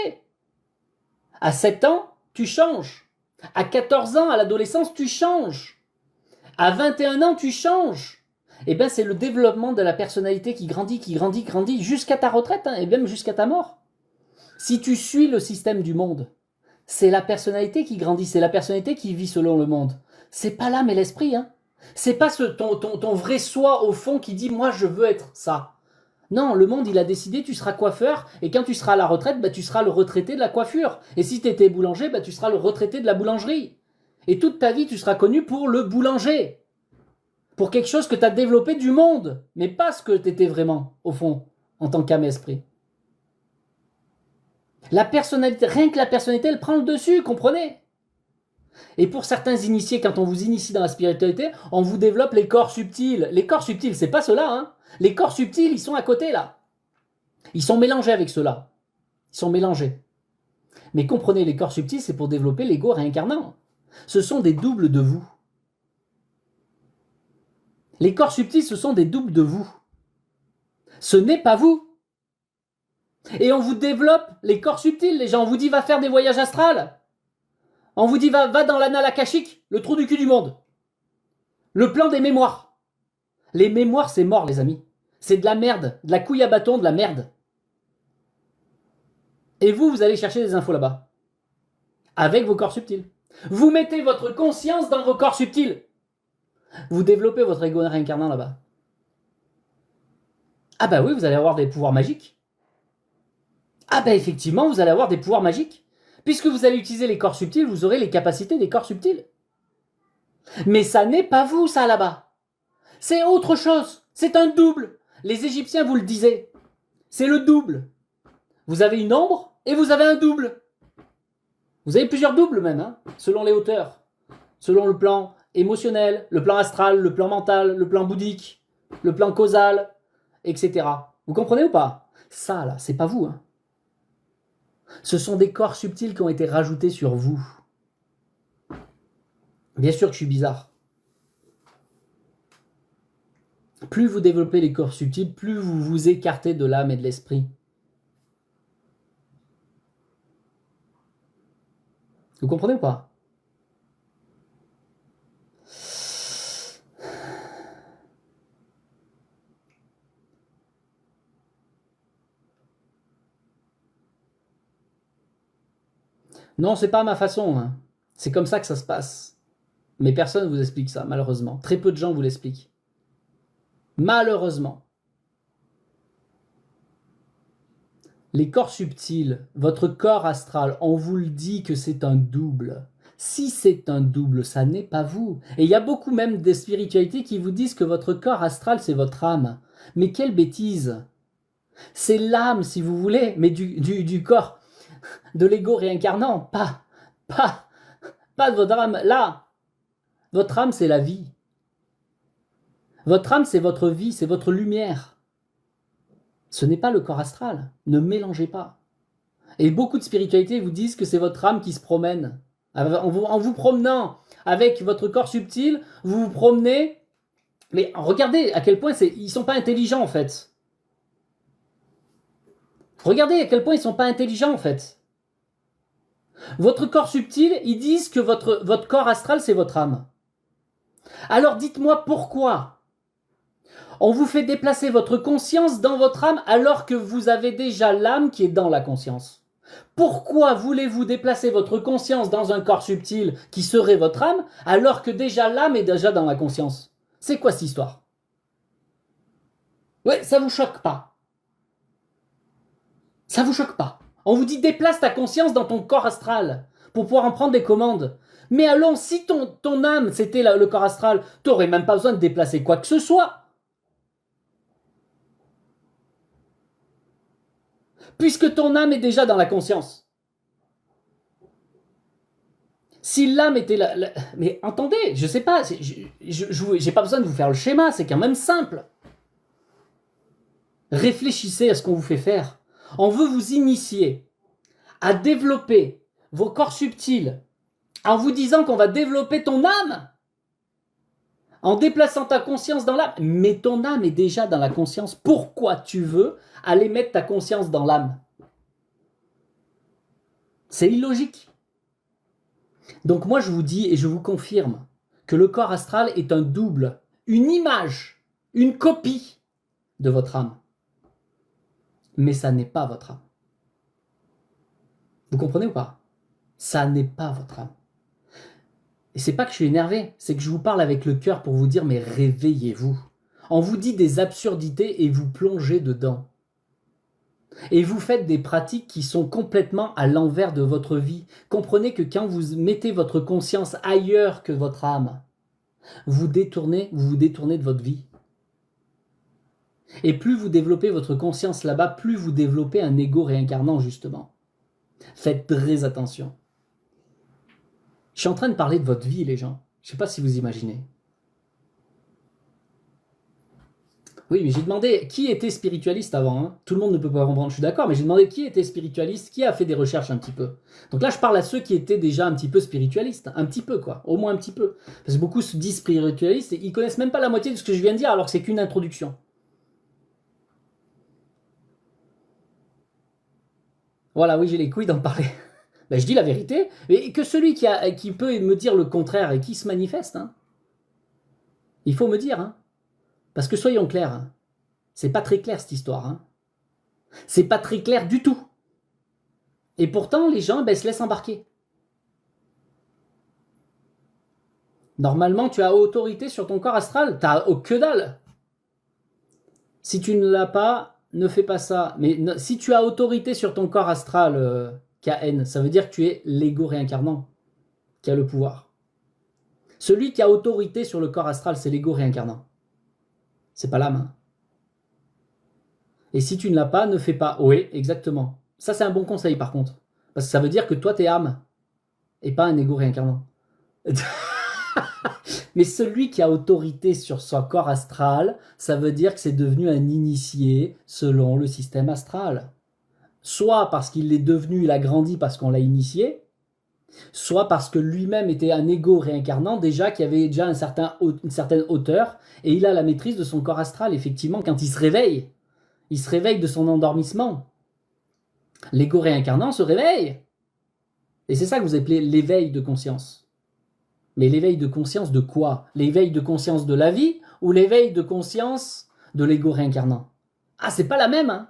À 7 ans, tu changes. À 14 ans, à l'adolescence, tu changes. À 21 ans, tu changes. Eh bien, c'est le développement de la personnalité qui grandit, jusqu'à ta retraite, hein, et même jusqu'à ta mort. Si tu suis le système du monde, c'est la personnalité qui grandit, c'est la personnalité qui vit selon le monde. C'est pas l'âme et l'esprit, hein. C'est pas ton vrai soi au fond qui dit « moi, je veux être ça ». Non, le monde, il a décidé, tu seras coiffeur, et quand tu seras à la retraite, bah, tu seras le retraité de la coiffure. Et si tu étais boulanger, bah, tu seras le retraité de la boulangerie. Et toute ta vie, tu seras connu pour le boulanger. Pour quelque chose que tu as développé du monde, mais pas ce que tu étais vraiment, au fond, en tant qu'âme et esprit. La personnalité, rien que la personnalité, elle prend le dessus, comprenez? Et pour certains initiés, quand on vous initie dans la spiritualité, on vous développe les corps subtils. Les corps subtils, c'est pas ceux-là, hein. Les corps subtils, ils sont à côté, là. Ils sont mélangés avec ceux-là. Ils sont mélangés. Mais comprenez, les corps subtils, c'est pour développer l'ego réincarnant. Ce sont des doubles de vous. Les corps subtils, ce sont des doubles de vous. Ce n'est pas vous. Et on vous développe les corps subtils, les gens. On vous dit, va faire des voyages astrales. On vous dit, va dans l'anal akashique, le trou du cul du monde. Le plan des mémoires. Les mémoires, c'est mort, les amis. C'est de la merde, de la couille à bâton, de la merde. Et vous allez chercher des infos là-bas. Avec vos corps subtils. Vous mettez votre conscience dans vos corps subtils. Vous développez votre ego réincarnant là-bas. Ah bah oui, vous allez avoir des pouvoirs magiques. Ah bah effectivement, vous allez avoir des pouvoirs magiques. Puisque vous allez utiliser les corps subtils, vous aurez les capacités des corps subtils. Mais ça n'est pas vous, ça, là-bas. C'est autre chose. C'est un double. Les Égyptiens vous le disaient. C'est le double. Vous avez une ombre et vous avez un double. Vous avez plusieurs doubles même, hein, selon les hauteurs. Selon le plan émotionnel, le plan astral, le plan mental, le plan bouddhique, le plan causal, etc. Vous comprenez ou pas? Ça, là, c'est pas vous, hein. Ce sont des corps subtils qui ont été rajoutés sur vous. Bien sûr que je suis bizarre. Plus vous développez les corps subtils, plus vous vous écartez de l'âme et de l'esprit. Vous comprenez ou pas? Non, c'est pas ma façon. Hein. C'est comme ça que ça se passe. Mais personne ne vous explique ça, malheureusement. Très peu de gens vous l'expliquent. Malheureusement. Les corps subtils, votre corps astral, on vous le dit que c'est un double. Si c'est un double, ça n'est pas vous. Et il y a beaucoup même des spiritualités qui vous disent que votre corps astral, c'est votre âme. Mais quelle bêtise! C'est l'âme, si vous voulez, mais du corps. de l'ego réincarnant, pas de votre âme. Là, votre âme, c'est la vie. Votre âme, c'est votre vie, c'est votre lumière. Ce n'est pas le corps astral. Ne mélangez pas. Et beaucoup de spiritualités vous disent que c'est votre âme qui se promène. En vous promenant avec votre corps subtil, vous vous promenez. Mais regardez à quel point ils ne sont pas intelligents en fait. Regardez à quel point ils ne sont pas intelligents en fait. Votre corps subtil, ils disent que votre corps astral, c'est votre âme. Alors dites-moi pourquoi on vous fait déplacer votre conscience dans votre âme alors que vous avez déjà l'âme qui est dans la conscience. Pourquoi voulez-vous déplacer votre conscience dans un corps subtil qui serait votre âme alors que déjà l'âme est déjà dans la conscience? C'est quoi cette histoire? Ouais, ça vous choque pas? Ça vous choque pas? On vous dit déplace ta conscience dans ton corps astral pour pouvoir en prendre des commandes. Mais allons, si ton âme c'était le corps astral, t'aurais même pas besoin de déplacer quoi que ce soit. Puisque ton âme est déjà dans la conscience. Si l'âme était là... Mais entendez, je sais pas, j'ai pas besoin de vous faire le schéma, c'est quand même simple. Réfléchissez à ce qu'on vous fait faire. On veut vous initier à développer vos corps subtils en vous disant qu'on va développer ton âme en déplaçant ta conscience dans l'âme. Mais ton âme est déjà dans la conscience. Pourquoi tu veux aller mettre ta conscience dans l'âme? C'est illogique. Donc moi je vous dis et je vous confirme que le corps astral est un double, une image, une copie de votre âme. Mais ça n'est pas votre âme. Vous comprenez ou pas? Ça n'est pas votre âme. Et c'est pas que je suis énervé, c'est que je vous parle avec le cœur pour vous dire mais réveillez-vous. On vous dit des absurdités et vous plongez dedans. Et vous faites des pratiques qui sont complètement à l'envers de votre vie. Comprenez que quand vous mettez votre conscience ailleurs que votre âme, vous vous détournez de votre vie. Et plus vous développez votre conscience là-bas, plus vous développez un ego réincarnant justement. Faites très attention. Je suis en train de parler de votre vie les gens. Je ne sais pas si vous imaginez. Oui, mais j'ai demandé qui était spiritualiste avant. Hein. Tout le monde ne peut pas comprendre, je suis d'accord, mais j'ai demandé qui était spiritualiste, qui a fait des recherches un petit peu. Donc là, je parle à ceux qui étaient déjà un petit peu spiritualistes. Un petit peu, quoi. Au moins un petit peu. Parce que beaucoup se disent spiritualistes et ils connaissent même pas la moitié de ce que je viens de dire, alors que c'est qu'une introduction. Voilà, oui, j'ai les couilles d'en parler. Ben, je dis la vérité, mais que celui qui peut me dire le contraire et qui se manifeste, hein. Il faut me dire, hein. Parce que soyons clairs, hein, c'est pas très clair cette histoire. Hein. C'est pas très clair du tout. Et pourtant, les gens se laissent embarquer. Normalement, tu as autorité sur ton corps astral. T'as que dalle. Si tu ne l'as pas, ne fais pas ça. Mais si tu as autorité sur ton corps astral, KN, ça veut dire que tu es l'ego réincarnant qui a le pouvoir. Celui qui a autorité sur le corps astral, c'est l'ego réincarnant. C'est pas l'âme. Hein. Et si tu ne l'as pas, ne fais pas. Oui, exactement. Ça, c'est un bon conseil, par contre. Parce que ça veut dire que toi, t'es âme. Et pas un ego réincarnant. Mais celui qui a autorité sur son corps astral, ça veut dire que c'est devenu un initié selon le système astral. Soit parce qu'il l'est devenu, il a grandi parce qu'on l'a initié, soit parce que lui-même était un ego réincarnant déjà, qui avait déjà une certaine hauteur, et il a la maîtrise de son corps astral, effectivement, quand il se réveille de son endormissement. L'ego réincarnant se réveille. Et c'est ça que vous appelez l'éveil de conscience. Mais l'éveil de conscience de quoi? L'éveil de conscience de la vie ou l'éveil de conscience de l'ego réincarnant? Ah, c'est pas la même, hein?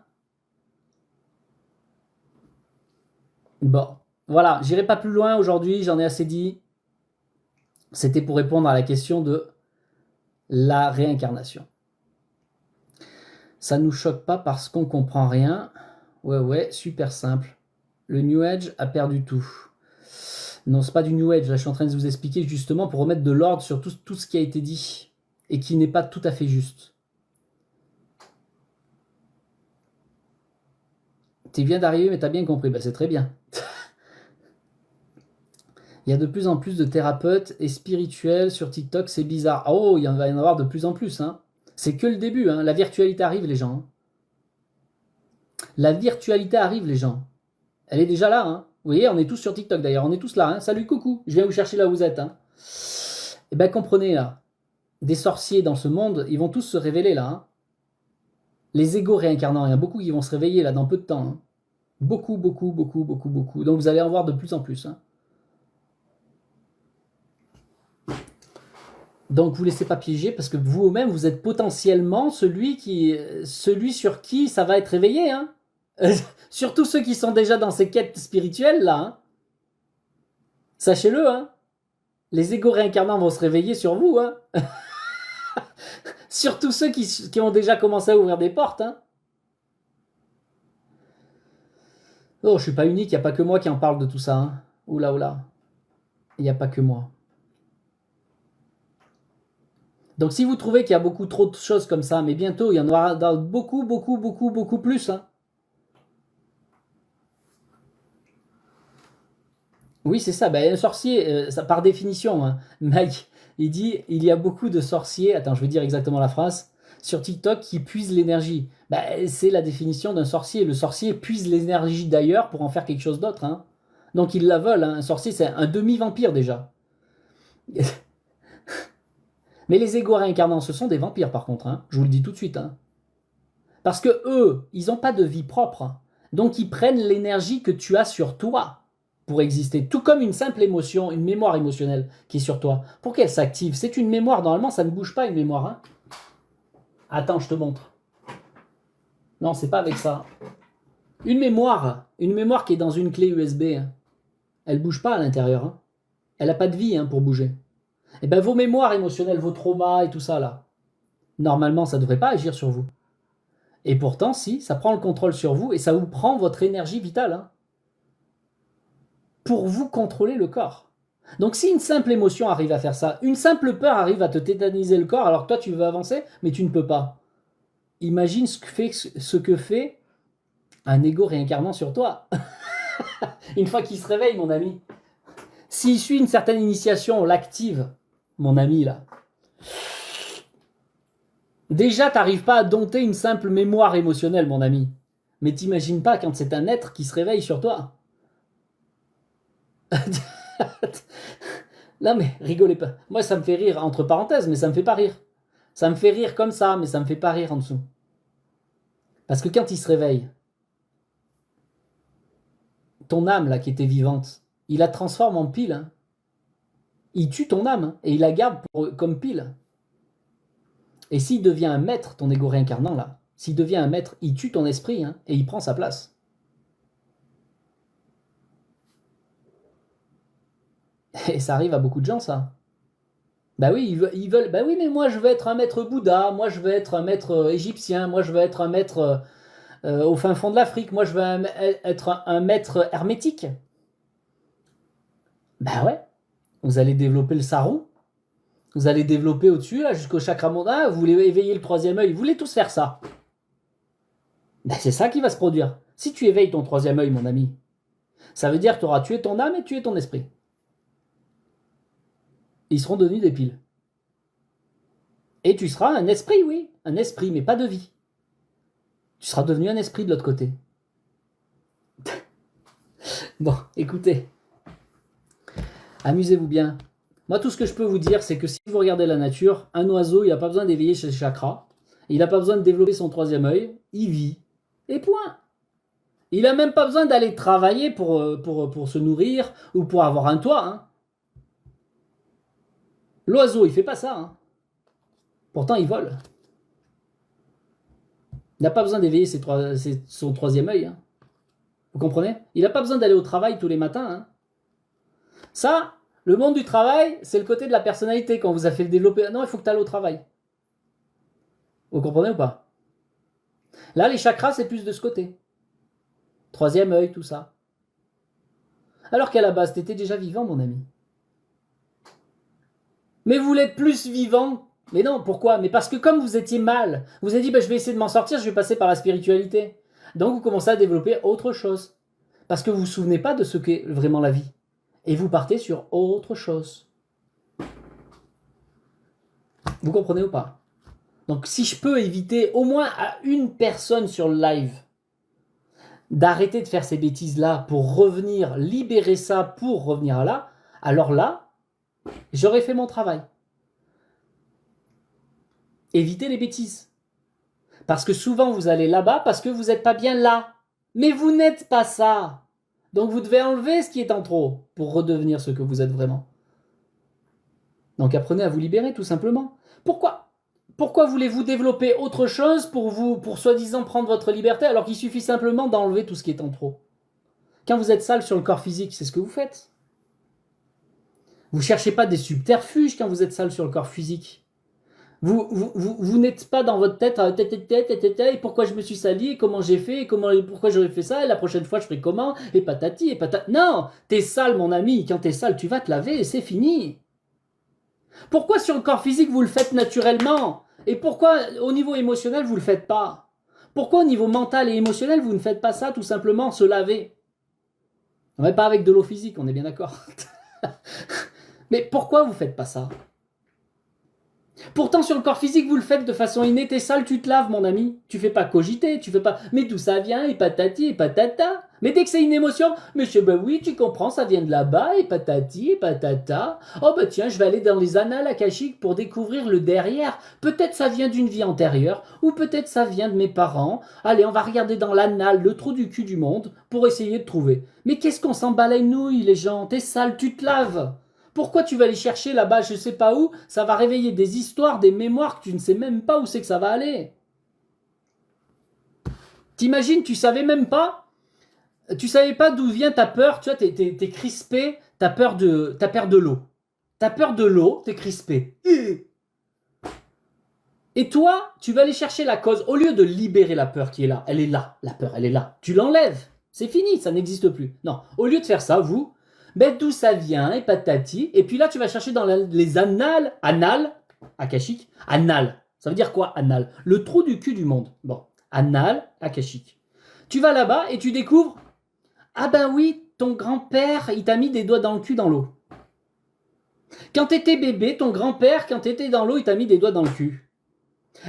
Bon, voilà, j'irai pas plus loin aujourd'hui, j'en ai assez dit. C'était pour répondre à la question de la réincarnation. Ça nous choque pas parce qu'on comprend rien. Ouais, super simple. Le New Age a perdu tout. Non, c'est pas du New Age, là je suis en train de vous expliquer justement pour remettre de l'ordre sur tout ce qui a été dit et qui n'est pas tout à fait juste. Tu viens d'arriver, mais tu as bien compris. Ben, c'est très bien. Il y a de plus en plus de thérapeutes et spirituels sur TikTok, c'est bizarre. Oh, il va y en avoir de plus en plus. Hein. C'est que le début. Hein. La virtualité arrive, les gens. Hein. La virtualité arrive, les gens. Elle est déjà là. Hein. Vous voyez, on est tous sur TikTok d'ailleurs. On est tous là. Hein. Salut, coucou. Je viens vous chercher là où vous êtes. Hein. Eh bien, comprenez là. Des sorciers dans ce monde, ils vont tous se révéler là. Hein. Les égos réincarnants, il y a beaucoup qui vont se réveiller là dans peu de temps. Hein. Beaucoup, beaucoup, beaucoup, beaucoup, beaucoup. Donc vous allez en voir de plus en plus. Hein. Donc vous ne laissez pas piéger parce que vous-même, vous êtes potentiellement celui sur qui ça va être réveillé. Hein. Surtout ceux qui sont déjà dans ces quêtes spirituelles là. Hein. Sachez-le, hein. Les égos réincarnants vont se réveiller sur vous. Hein. Surtout ceux qui ont déjà commencé à ouvrir des portes. Hein. Oh, je suis pas unique, il n'y a pas que moi qui en parle de tout ça. Hein. Oula, oula. Il n'y a pas que moi. Donc si vous trouvez qu'il y a beaucoup trop de choses comme ça, mais bientôt il y en aura beaucoup, beaucoup, beaucoup, beaucoup plus. Hein. Oui, c'est ça. Ben, un sorcier, ça, par définition, hein. Mike, il dit il y a beaucoup de sorciers. Attends, je vais dire exactement la phrase. Sur TikTok, qui puisent l'énergie. Ben, c'est la définition d'un sorcier. Le sorcier puise l'énergie d'ailleurs pour en faire quelque chose d'autre. Hein. Donc ils la veulent. Hein. Un sorcier, c'est un demi-vampire déjà. Mais les égos réincarnants, ce sont des vampires par contre. Hein. Je vous le dis tout de suite. Hein. Parce que eux, ils n'ont pas de vie propre. Donc ils prennent l'énergie que tu as sur toi pour exister. Tout comme une simple émotion, une mémoire émotionnelle qui est sur toi. Pour qu'elle s'active, c'est une mémoire. Normalement, ça ne bouge pas une mémoire. Hein. Attends, je te montre. Non, c'est pas avec ça. Une mémoire qui est dans une clé USB, hein. Elle bouge pas à l'intérieur. Hein. Elle n'a pas de vie hein, pour bouger. Et bien vos mémoires émotionnelles, vos traumas et tout ça là, normalement ça ne devrait pas agir sur vous. Et pourtant si, ça prend le contrôle sur vous et ça vous prend votre énergie vitale. Hein, pour vous contrôler le corps. Donc si une simple émotion arrive à faire ça, une simple peur arrive à te tétaniser le corps alors que toi tu veux avancer mais tu ne peux pas. Imagine ce que fait un ego réincarnant sur toi. Une fois qu'il se réveille mon ami. S'il suit une certaine initiation, on l'active, mon ami là. Déjà, t'arrives pas à dompter une simple mémoire émotionnelle, mon ami. Mais t'imagines pas quand c'est un être qui se réveille sur toi. Non mais rigolez pas. Moi ça me fait rire entre parenthèses, mais ça me fait pas rire. Ça me fait rire comme ça, mais ça me fait pas rire en dessous. Parce que quand il se réveille, ton âme là qui était vivante, il la transforme en pile. Hein. Il tue ton âme hein, et il la garde comme pile. Et s'il devient un maître, ton égo réincarnant là, s'il devient un maître, il tue ton esprit hein, et il prend sa place. Et ça arrive à beaucoup de gens, ça. Bah oui, ils veulent. Bah oui, mais moi je veux être un maître Bouddha, moi je veux être un maître égyptien, moi je veux être un maître au fin fond de l'Afrique, moi je veux être un maître hermétique. Bah ouais, vous allez développer le sarou, vous allez développer au-dessus, là, jusqu'au chakra mondain, vous voulez éveiller le troisième œil, vous voulez tous faire ça. Bah c'est ça qui va se produire. Si tu éveilles ton troisième œil, mon ami, ça veut dire que tu auras tué ton âme et tué ton esprit. Ils seront devenus des piles. Et tu seras un esprit, oui, un esprit, mais pas de vie. Tu seras devenu un esprit de l'autre côté. Bon, écoutez, amusez-vous bien. Moi, tout ce que je peux vous dire, c'est que si vous regardez la nature, un oiseau, il n'a pas besoin d'éveiller ses chakras, il n'a pas besoin de développer son troisième œil, il vit. Et point. Il n'a même pas besoin d'aller travailler pour se nourrir ou pour avoir un toit. Hein. L'oiseau, il fait pas ça. Hein. Pourtant, il vole. Il n'a pas besoin d'éveiller son troisième œil. Hein. Vous comprenez? Il n'a pas besoin d'aller au travail tous les matins. Hein. Ça, le monde du travail, c'est le côté de la personnalité qu'on vous a fait le développer. Non, il faut que tu ailles au travail. Vous comprenez ou pas? Là, les chakras, c'est plus de ce côté. Troisième œil, tout ça. Alors qu'à la base, tu étais déjà vivant, mon ami. Mais vous l'êtes plus vivant. Mais non, pourquoi? Mais parce que comme vous étiez mal, vous avez dit, bah, je vais essayer de m'en sortir, je vais passer par la spiritualité. Donc vous commencez à développer autre chose. Parce que vous ne vous souvenez pas de ce qu'est vraiment la vie. Et vous partez sur autre chose. Vous comprenez ou pas? Donc si je peux éviter au moins à une personne sur le live d'arrêter de faire ces bêtises-là pour revenir, libérer ça pour revenir à là, alors là, j'aurais fait mon travail. Évitez les bêtises. Parce que souvent vous allez là-bas parce que vous n'êtes pas bien là. Mais vous n'êtes pas ça. Donc vous devez enlever ce qui est en trop pour redevenir ce que vous êtes vraiment. Donc apprenez à vous libérer tout simplement. Pourquoi voulez-vous développer autre chose pour soi-disant prendre votre liberté alors qu'il suffit simplement d'enlever tout ce qui est en trop? Quand vous êtes sale sur le corps physique, c'est ce que vous faites. Vous ne cherchez pas des subterfuges quand vous êtes sale sur le corps physique. Vous n'êtes pas dans votre tête, et pourquoi je me suis sali, et comment j'ai fait, et pourquoi j'aurais fait ça, et la prochaine fois je ferai comment, et patati, et patati. Non, t'es sale mon ami, quand t'es sale tu vas te laver et c'est fini. Pourquoi sur le corps physique vous le faites naturellement? Et pourquoi au niveau émotionnel vous le faites pas? Pourquoi au niveau mental et émotionnel vous ne faites pas ça tout simplement, se laver? On n'est pas avec de l'eau physique, on est bien d'accord. Mais pourquoi vous faites pas ça? Pourtant sur le corps physique vous le faites de façon innée, t'es sale, tu te laves mon ami. Tu fais pas cogiter, tu fais pas mais d'où ça vient et patati et patata. Mais dès que c'est une émotion, mais ben oui tu comprends, ça vient de là-bas et patati et patata. Oh bah tiens je vais aller dans les annales akashiques pour découvrir le derrière. Peut-être ça vient d'une vie antérieure ou peut-être ça vient de mes parents. Allez on va regarder dans l'annale, le trou du cul du monde pour essayer de trouver. Mais qu'est-ce qu'on s'en bat les nouilles les gens, t'es sale, tu te laves. Pourquoi tu vas aller chercher là-bas, je sais pas où? Ça va réveiller des histoires, des mémoires que tu ne sais même pas où c'est que ça va aller. T'imagines, tu savais même pas? Tu savais pas d'où vient ta peur? Tu vois, t'es crispé, t'as peur de l'eau. T'as peur de l'eau, t'es crispé. Et toi, tu vas aller chercher la cause. Au lieu de libérer la peur qui est là, elle est là, la peur, elle est là. Tu l'enlèves. C'est fini, ça n'existe plus. Non, au lieu de faire ça, vous... Ben d'où ça vient, et patati. Et puis là, tu vas chercher dans les annales, akashique, annales. Ça veut dire quoi, annales? Le trou du cul du monde. Bon, annales, akashique. Tu vas là-bas et tu découvres, ah ben oui, ton grand-père, il t'a mis des doigts dans le cul dans l'eau. Quand t'étais bébé, ton grand-père, quand t'étais dans l'eau, il t'a mis des doigts dans le cul.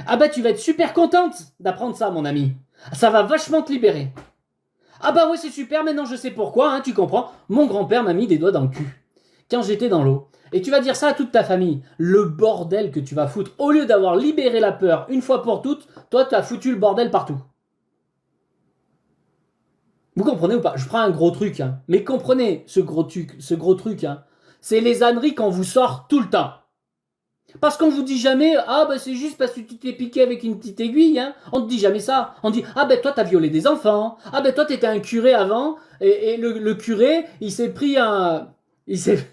Ah ben tu vas être super contente d'apprendre ça, mon ami. Ça va vachement te libérer. Ah bah ouais c'est super, maintenant je sais pourquoi, hein, tu comprends. Mon grand-père m'a mis des doigts dans le cul quand j'étais dans l'eau. Et tu vas dire ça à toute ta famille. Le bordel que tu vas foutre. Au lieu d'avoir libéré la peur une fois pour toutes, toi tu as foutu le bordel partout. Vous comprenez ou pas? Je prends un gros truc, hein. Mais comprenez ce gros truc. Hein. C'est les âneries qu'on vous sort tout le temps. Parce qu'on vous dit jamais, ah bah c'est juste parce que tu t'es piqué avec une petite aiguille, hein. On te dit jamais ça. On dit, ah bah toi t'as violé des enfants. Ah bah toi t'étais un curé avant, et le curé, il s'est pris un... Il s'est...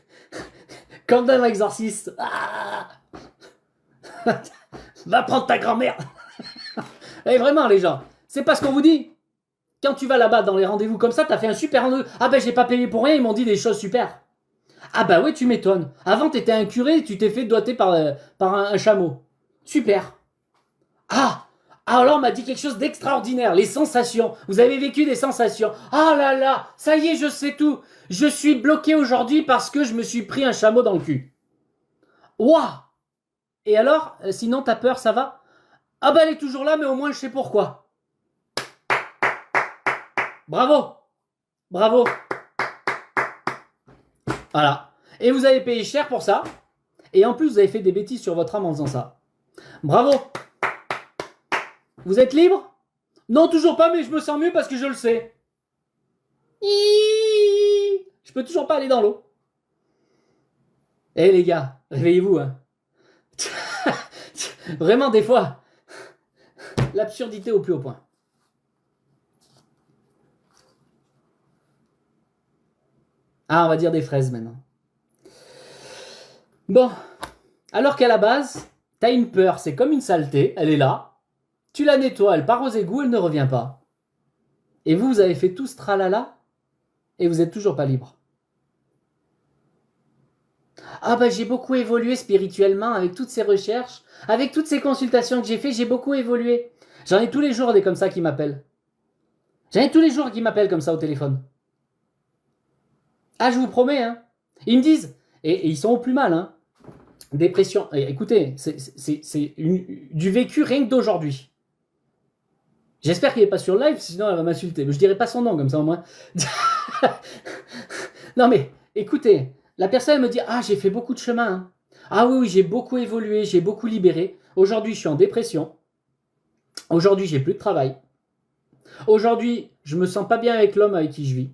Comme dans l'exorciste. Ah va prendre ta grand-mère. Et vraiment les gens, c'est pas ce qu'on vous dit. Quand tu vas là-bas dans les rendez-vous comme ça, t'as fait un super rendez-vous. Ah bah j'ai pas payé pour rien, ils m'ont dit des choses super. Ah bah ouais, tu m'étonnes. Avant, t'étais un curé et tu t'es fait doigter par un chameau. Super. Ah alors on m'a dit quelque chose d'extraordinaire. Les sensations. Vous avez vécu des sensations. Ah là là, ça y est, je sais tout. Je suis bloqué aujourd'hui parce que je me suis pris un chameau dans le cul. Ouah. Et alors, sinon ta peur, ça va? Ah bah elle est toujours là, mais au moins je sais pourquoi. Bravo. Bravo. Voilà. Et vous avez payé cher pour ça. Et en plus, vous avez fait des bêtises sur votre âme en faisant ça. Bravo. Vous êtes libre? Non, toujours pas, mais je me sens mieux parce que je le sais. Je peux toujours pas aller dans l'eau. Eh les gars, réveillez-vous. Hein. Vraiment, des fois, l'absurdité au plus haut point. Ah, on va dire des fraises maintenant. Bon, alors qu'à la base, t'as une peur, c'est comme une saleté, elle est là. Tu la nettoies, elle part aux égouts, elle ne revient pas. Et vous avez fait tout ce tralala, et vous êtes toujours pas libre. Ah bah j'ai beaucoup évolué spirituellement avec toutes ces recherches, avec toutes ces consultations que j'ai fait, j'ai beaucoup évolué. J'en ai tous les jours des comme ça qui m'appellent. J'en ai tous les jours qui m'appellent comme ça au téléphone. Ah, je vous promets, hein. Ils me disent, et ils sont au plus mal, hein. Dépression. Et écoutez, c'est du vécu rien que d'aujourd'hui. J'espère qu'il n'est pas sur live, sinon elle va m'insulter. Mais je dirai pas son nom comme ça au moins. Non mais, écoutez, la personne me dit, ah, j'ai fait beaucoup de chemin. Hein. Ah oui, j'ai beaucoup évolué, j'ai beaucoup libéré. Aujourd'hui, je suis en dépression. Aujourd'hui, j'ai plus de travail. Aujourd'hui, je me sens pas bien avec l'homme avec qui je vis.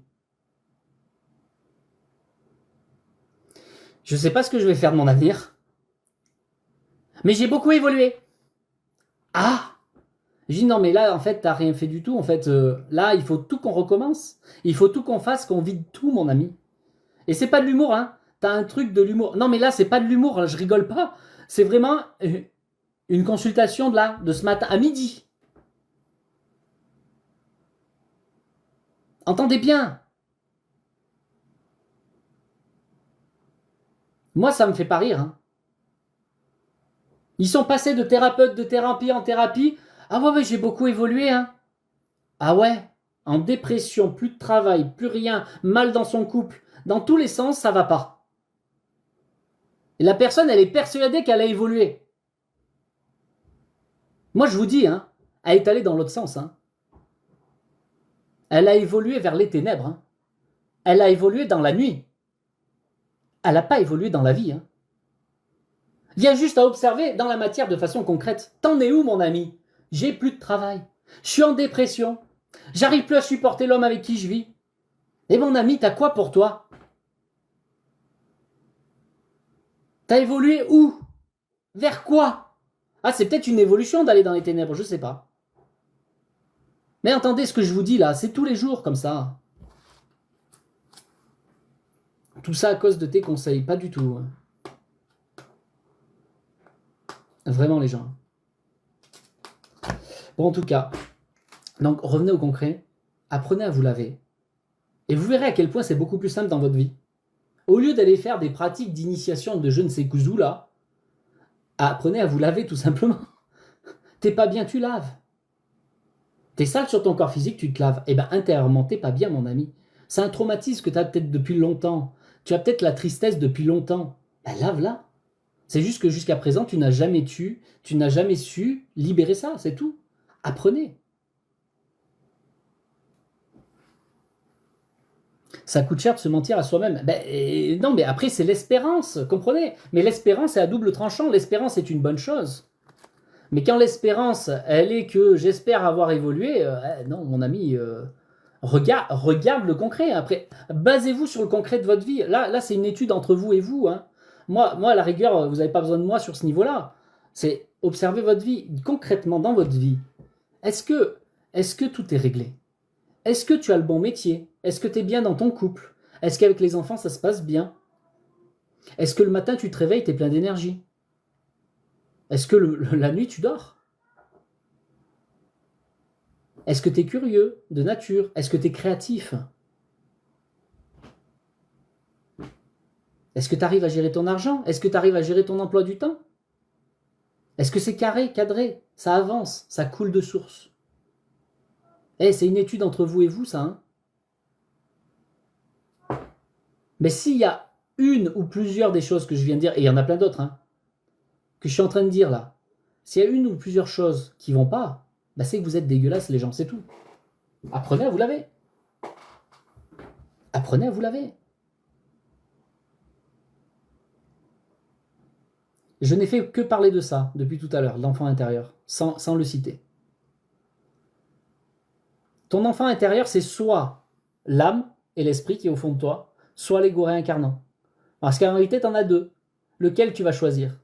Je sais pas ce que je vais faire de mon avenir. Mais j'ai beaucoup évolué. Ah! Je dis non mais là en fait t'as rien fait du tout. En fait là il faut tout qu'on recommence. Il faut tout qu'on fasse, qu'on vide tout mon ami. Et c'est pas de l'humour hein. T'as un truc de l'humour. Non mais là c'est pas de l'humour, là, je rigole pas. C'est vraiment une consultation de ce matin à midi. Entendez bien. Moi ça me fait pas rire. Hein. Ils sont passés de thérapeute de thérapie en thérapie. Ah ouais j'ai beaucoup évolué hein. Ah ouais, en dépression, plus de travail, plus rien, mal dans son couple, dans tous les sens, ça va pas. Et la personne, elle est persuadée qu'elle a évolué. Moi, je vous dis, hein, elle est allée dans l'autre sens. Hein. Elle a évolué vers les ténèbres. Hein. Elle a évolué dans la nuit. Elle n'a pas évolué dans la vie. Hein. Il y a juste à observer dans la matière de façon concrète. T'en es où, mon ami? J'ai plus de travail. Je suis en dépression. J'arrive plus à supporter l'homme avec qui je vis. Et mon ami, t'as quoi pour toi? T'as évolué où? Vers quoi? Ah, c'est peut-être une évolution d'aller dans les ténèbres, je sais pas. Mais entendez ce que je vous dis là, c'est tous les jours comme ça. Tout ça à cause de tes conseils, pas du tout. Vraiment les gens. Bon, en tout cas, donc revenez au concret, apprenez à vous laver, et vous verrez à quel point c'est beaucoup plus simple dans votre vie. Au lieu d'aller faire des pratiques d'initiation de je ne sais où là, apprenez à vous laver tout simplement. T'es pas bien, tu laves. T'es sale sur ton corps physique, tu te laves. Eh ben intérieurement, t'es pas bien, mon ami. C'est un traumatisme que tu as peut-être depuis longtemps. Tu as peut-être la tristesse depuis longtemps. Ben lave-la. C'est juste que jusqu'à présent, tu n'as jamais su libérer ça, c'est tout. Apprenez. Ça coûte cher de se mentir à soi-même. Ben, non, mais après, c'est l'espérance, comprenez? Mais l'espérance est à double tranchant. L'espérance est une bonne chose. Mais quand l'espérance, elle est que j'espère avoir évolué, non, mon ami, regarde le concret. Après, basez-vous sur le concret de votre vie. Là c'est une étude entre vous et vous. Hein. Moi, à la rigueur, vous n'avez pas besoin de moi sur ce niveau-là. C'est observer votre vie concrètement dans votre vie. Est-ce que tout est réglé? Est-ce que tu as le bon métier? Est-ce que tu es bien dans ton couple? Est-ce qu'avec les enfants, ça se passe bien? Est-ce que le matin, tu te réveilles, tu es plein d'énergie? Est-ce que la nuit, tu dors? Est-ce que tu es curieux de nature? Est-ce que tu es créatif? Est-ce que tu arrives à gérer ton argent? Est-ce que tu arrives à gérer ton emploi du temps? Est-ce que c'est carré, cadré? Ça avance, ça coule de source. C'est une étude entre vous et vous, ça. Hein. Mais s'il y a une ou plusieurs des choses que je viens de dire, et il y en a plein d'autres, hein, que je suis en train de dire là, s'il y a une ou plusieurs choses qui vont pas, bah c'est que vous êtes dégueulasses les gens, c'est tout. Apprenez à vous laver. Apprenez à vous laver. Je n'ai fait que parler de ça depuis tout à l'heure, l'enfant intérieur, sans le citer. Ton enfant intérieur, c'est soit l'âme et l'esprit qui est au fond de toi, soit l'ego réincarnant. Parce qu'en réalité, tu en as deux. Lequel tu vas choisir?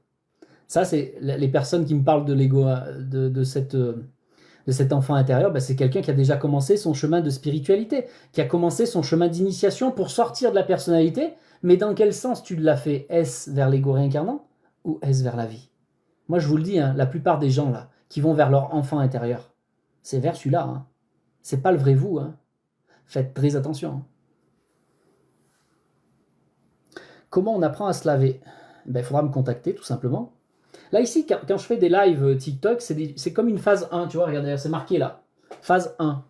Ça, c'est les personnes qui me parlent de l'ego, de cet enfant intérieur, bah, c'est quelqu'un qui a déjà commencé son chemin de spiritualité, qui a commencé son chemin d'initiation pour sortir de la personnalité, mais dans quel sens tu l'as fait? Est-ce vers l'ego réincarnant ou est-ce vers la vie? Moi, je vous le dis, hein, la plupart des gens là qui vont vers leur enfant intérieur, c'est vers celui-là. Hein. C'est pas le vrai vous. Hein. Faites très attention. Hein. Comment on apprend à se laver? Il faudra me contacter tout simplement. Là ici, quand je fais des lives TikTok, c'est comme une phase 1, tu vois, regardez, c'est marqué là. Phase 1.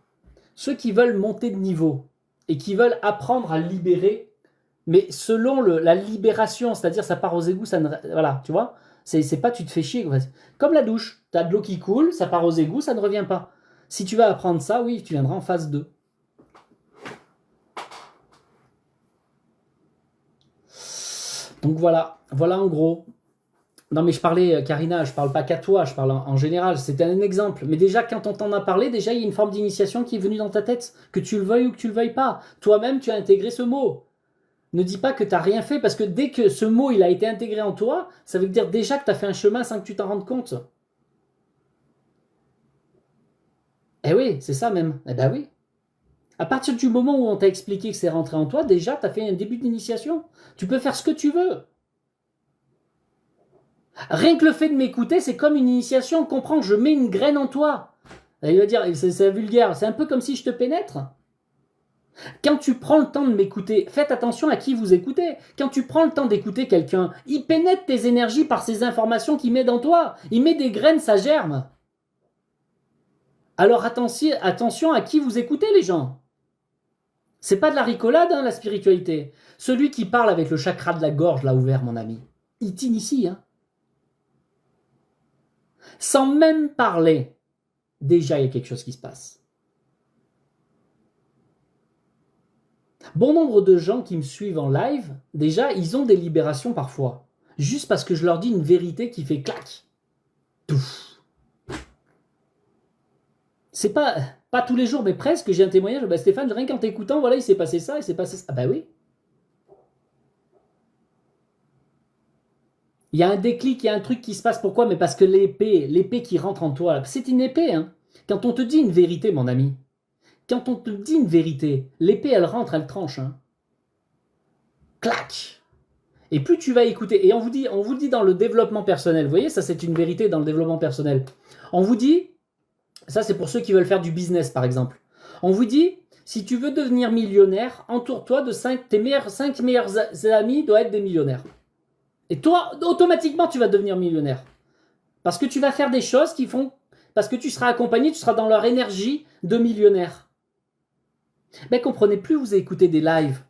ceux qui veulent monter de niveau et qui veulent apprendre à libérer, mais selon la libération, c'est-à-dire ça part aux égouts, ça ne, voilà, tu vois, c'est pas tu te fais chier. Comme la douche, tu as de l'eau qui coule, ça part aux égouts, ça ne revient pas. Si tu vas apprendre ça, oui, tu viendras en phase 2. Donc voilà en gros. Non mais je parlais, Karina, je parle pas qu'à toi, je parle en général, c'était un exemple. Mais déjà, quand on t'en a parlé, déjà il y a une forme d'initiation qui est venue dans ta tête, que tu le veuilles ou que tu le veuilles pas. Toi-même, tu as intégré ce mot. Ne dis pas que tu n'as rien fait, parce que dès que ce mot il a été intégré en toi, ça veut dire déjà que tu as fait un chemin sans que tu t'en rendes compte. Eh oui, c'est ça même. Eh ben oui. À partir du moment où on t'a expliqué que c'est rentré en toi, déjà, tu as fait un début d'initiation. Tu peux faire ce que tu veux. Rien que le fait de m'écouter, c'est comme une initiation. Comprends, je mets une graine en toi. Et il va dire, c'est vulgaire, c'est un peu comme si je te pénètre. Quand tu prends le temps de m'écouter, faites attention à qui vous écoutez. Quand tu prends le temps d'écouter quelqu'un, il pénètre tes énergies par ces informations qu'il met dans toi. Il met des graines, ça germe. Alors attention à qui vous écoutez, les gens. C'est pas de la ricolade, hein, la spiritualité. Celui qui parle avec le chakra de la gorge là ouvert, mon ami, il t'initie, hein. Sans même parler, déjà il y a quelque chose qui se passe. Bon nombre de gens qui me suivent en live, déjà, ils ont des libérations parfois. Juste parce que je leur dis une vérité qui fait clac. Tout. C'est pas tous les jours, mais presque, j'ai un témoignage. Bah Stéphane, rien qu'en t'écoutant, voilà, il s'est passé ça, il s'est passé ça. Ah bah oui. Il y a un déclic, il y a un truc qui se passe. Pourquoi? Mais parce que l'épée qui rentre en toi, c'est une épée, hein. Quand on te dit une vérité, mon ami, quand on te dit une vérité, l'épée, elle rentre, elle tranche, hein. Clac. Et plus tu vas écouter, et on vous dit dans le développement personnel, vous voyez, ça c'est une vérité dans le développement personnel. On vous dit, ça c'est pour ceux qui veulent faire du business par exemple, on vous dit, si tu veux devenir millionnaire, entoure-toi de 5 meilleurs amis doivent être des millionnaires. Et toi, automatiquement, tu vas devenir millionnaire. Parce que tu vas faire des choses qui font, parce que tu seras accompagné, tu seras dans leur énergie de millionnaire. Ben comprenez, plus vous écoutez des lives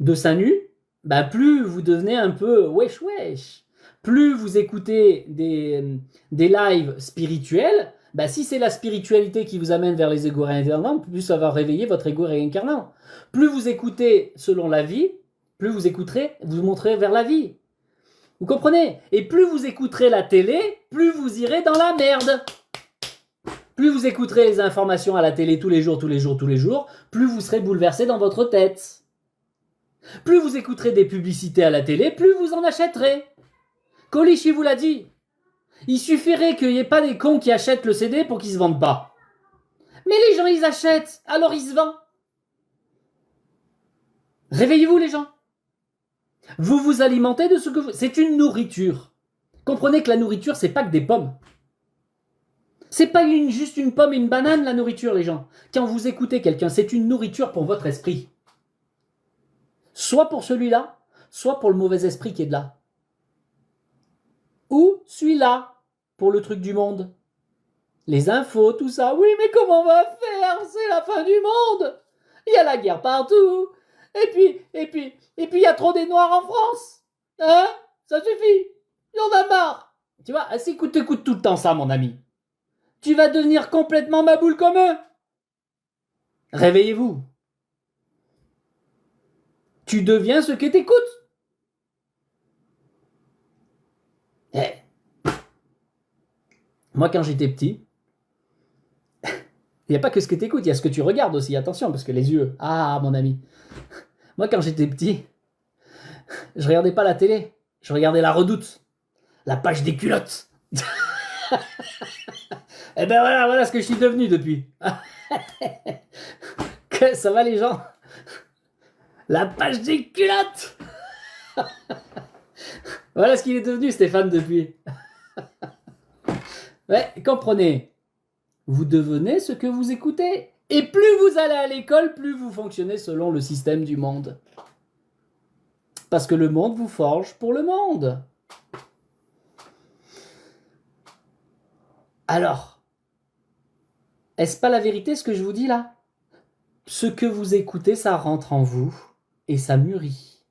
de seins nus, bah plus vous devenez un peu wesh wesh. Plus vous écoutez des lives spirituels, bah si c'est la spiritualité qui vous amène vers les égos réincarnants, plus ça va réveiller votre égo réincarnant. Plus vous écoutez selon la vie, plus vous écouterez, vous montrez vers la vie. Vous comprenez? Et plus vous écouterez la télé, plus vous irez dans la merde. Plus vous écouterez les informations à la télé tous les jours, plus vous serez bouleversé dans votre tête. Plus vous écouterez des publicités à la télé, plus vous en achèterez. Colichi vous l'a dit. Il suffirait qu'il n'y ait pas des cons qui achètent le CD pour qu'ils se vendent pas. Mais les gens, ils achètent, alors ils se vendent. Réveillez-vous, les gens. Vous vous alimentez de ce que vous... C'est une nourriture. Comprenez que la nourriture, c'est pas que des pommes. C'est pas juste une pomme et une banane, la nourriture, les gens. Quand vous écoutez quelqu'un, c'est une nourriture pour votre esprit. Soit pour celui-là, soit pour le mauvais esprit qui est de là. Ou celui-là, pour le truc du monde. Les infos, tout ça. Oui, mais comment on va faire? C'est la fin du monde. Il y a la guerre partout. Et puis, il y a trop des Noirs en France. Hein? Ça suffit. Il y en a marre. Tu vois, si t'écoutes tout le temps ça, mon ami, tu vas devenir complètement ma boule comme eux. Réveillez-vous. Tu deviens ce que t'écoutes. Eh. Moi, quand j'étais petit, il n'y a pas que ce que t'écoutes, il y a ce que tu regardes aussi. Attention, parce que les yeux... Ah, mon ami. Moi, quand j'étais petit, je regardais pas la télé. Je regardais La Redoute. La page des culottes. Eh ben voilà ce que je suis devenu depuis. Ça va les gens? La page des culottes. Voilà ce qu'il est devenu Stéphane depuis. Ouais, comprenez. Vous devenez ce que vous écoutez. Et plus vous allez à l'école, plus vous fonctionnez selon le système du monde. Parce que le monde vous forge pour le monde. Alors, Est-ce pas la vérité ce que je vous dis là? Ce que vous écoutez, ça rentre en vous et ça mûrit.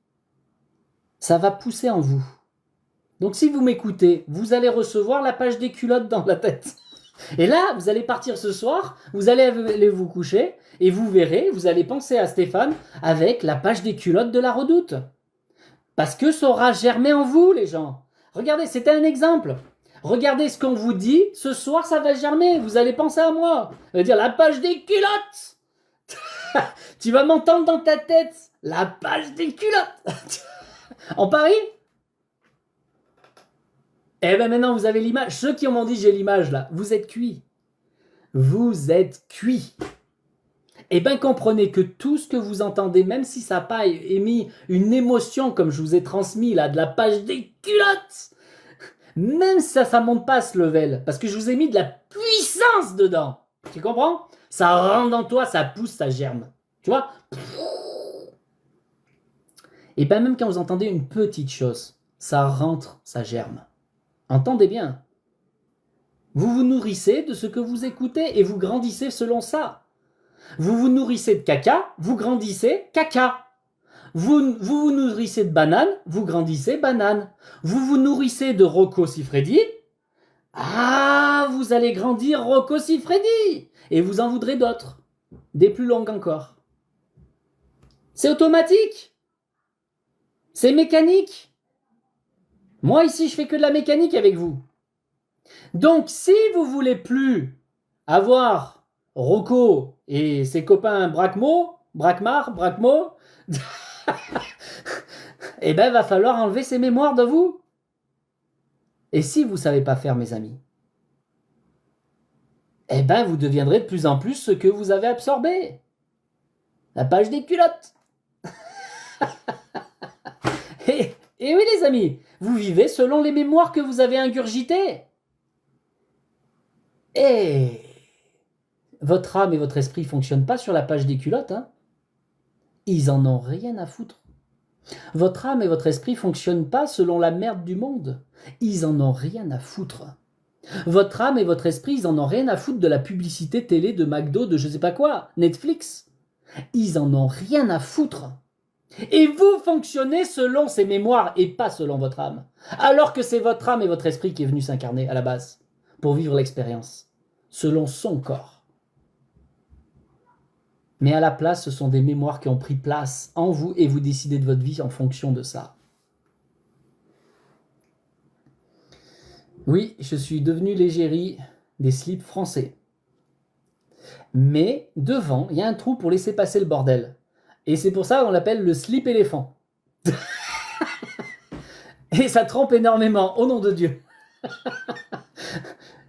Ça va pousser en vous. Donc si vous m'écoutez, vous allez recevoir la page des culottes dans la tête. Et là, vous allez partir ce soir, vous allez aller vous coucher, et vous verrez, vous allez penser à Stéphane avec la page des culottes de la Redoute. Parce que ça aura germé en vous, les gens. Regardez, c'était un exemple. Regardez ce qu'on vous dit, ce soir ça va germer, vous allez penser à moi. Ça veut dire la page des culottes. Tu vas m'entendre dans ta tête, la page des culottes. On parie? Eh ben maintenant vous avez l'image. Ceux qui m'ont dit j'ai l'image là, vous êtes cuits. Vous êtes cuits. Eh bien, comprenez que tout ce que vous entendez, même si ça n'a pas émis une émotion comme je vous ai transmis là, de la page des culottes, même si ça ne monte pas à ce level, parce que je vous ai mis de la puissance dedans. Tu comprends? Ça rentre dans toi, ça pousse, ça germe. Tu vois? Et bien, même quand vous entendez une petite chose, ça rentre, ça germe. Entendez bien. Vous vous nourrissez de ce que vous écoutez et vous grandissez selon ça. Vous vous nourrissez de caca, vous grandissez caca. Vous nourrissez de banane, vous grandissez banane. Vous nourrissez de Rocco Siffredi, vous allez grandir Rocco Siffredi. Et vous en voudrez d'autres, des plus longues encore. C'est automatique. C'est mécanique. Moi ici, je fais que de la mécanique avec vous. Donc, si vous voulez plus avoir Rocco et ses copains Bracmo, eh ben, va falloir enlever ces mémoires de vous. Et si vous savez pas faire, mes amis, eh ben, vous deviendrez de plus en plus ce que vous avez absorbé. La page des culottes. et oui, les amis, vous vivez selon les mémoires que vous avez ingurgitées. Et votre âme et votre esprit ne fonctionnent pas sur la page des culottes. Hein. Ils en ont rien à foutre. Votre âme et votre esprit ne fonctionnent pas selon la merde du monde. Ils en ont rien à foutre. Votre âme et votre esprit, ils en ont rien à foutre de la publicité télé, de McDo, de je sais pas quoi, Netflix. Ils en ont rien à foutre. Et vous fonctionnez selon ces mémoires et pas selon votre âme. Alors que c'est votre âme et votre esprit qui est venu s'incarner à la base pour vivre l'expérience, selon son corps. Mais à la place, ce sont des mémoires qui ont pris place en vous et vous décidez de votre vie en fonction de ça. Oui, je suis devenu l'égérie des slips français. Mais devant, il y a un trou pour laisser passer le bordel. Et c'est pour ça qu'on l'appelle le slip éléphant. Et ça trempe énormément, au nom de Dieu.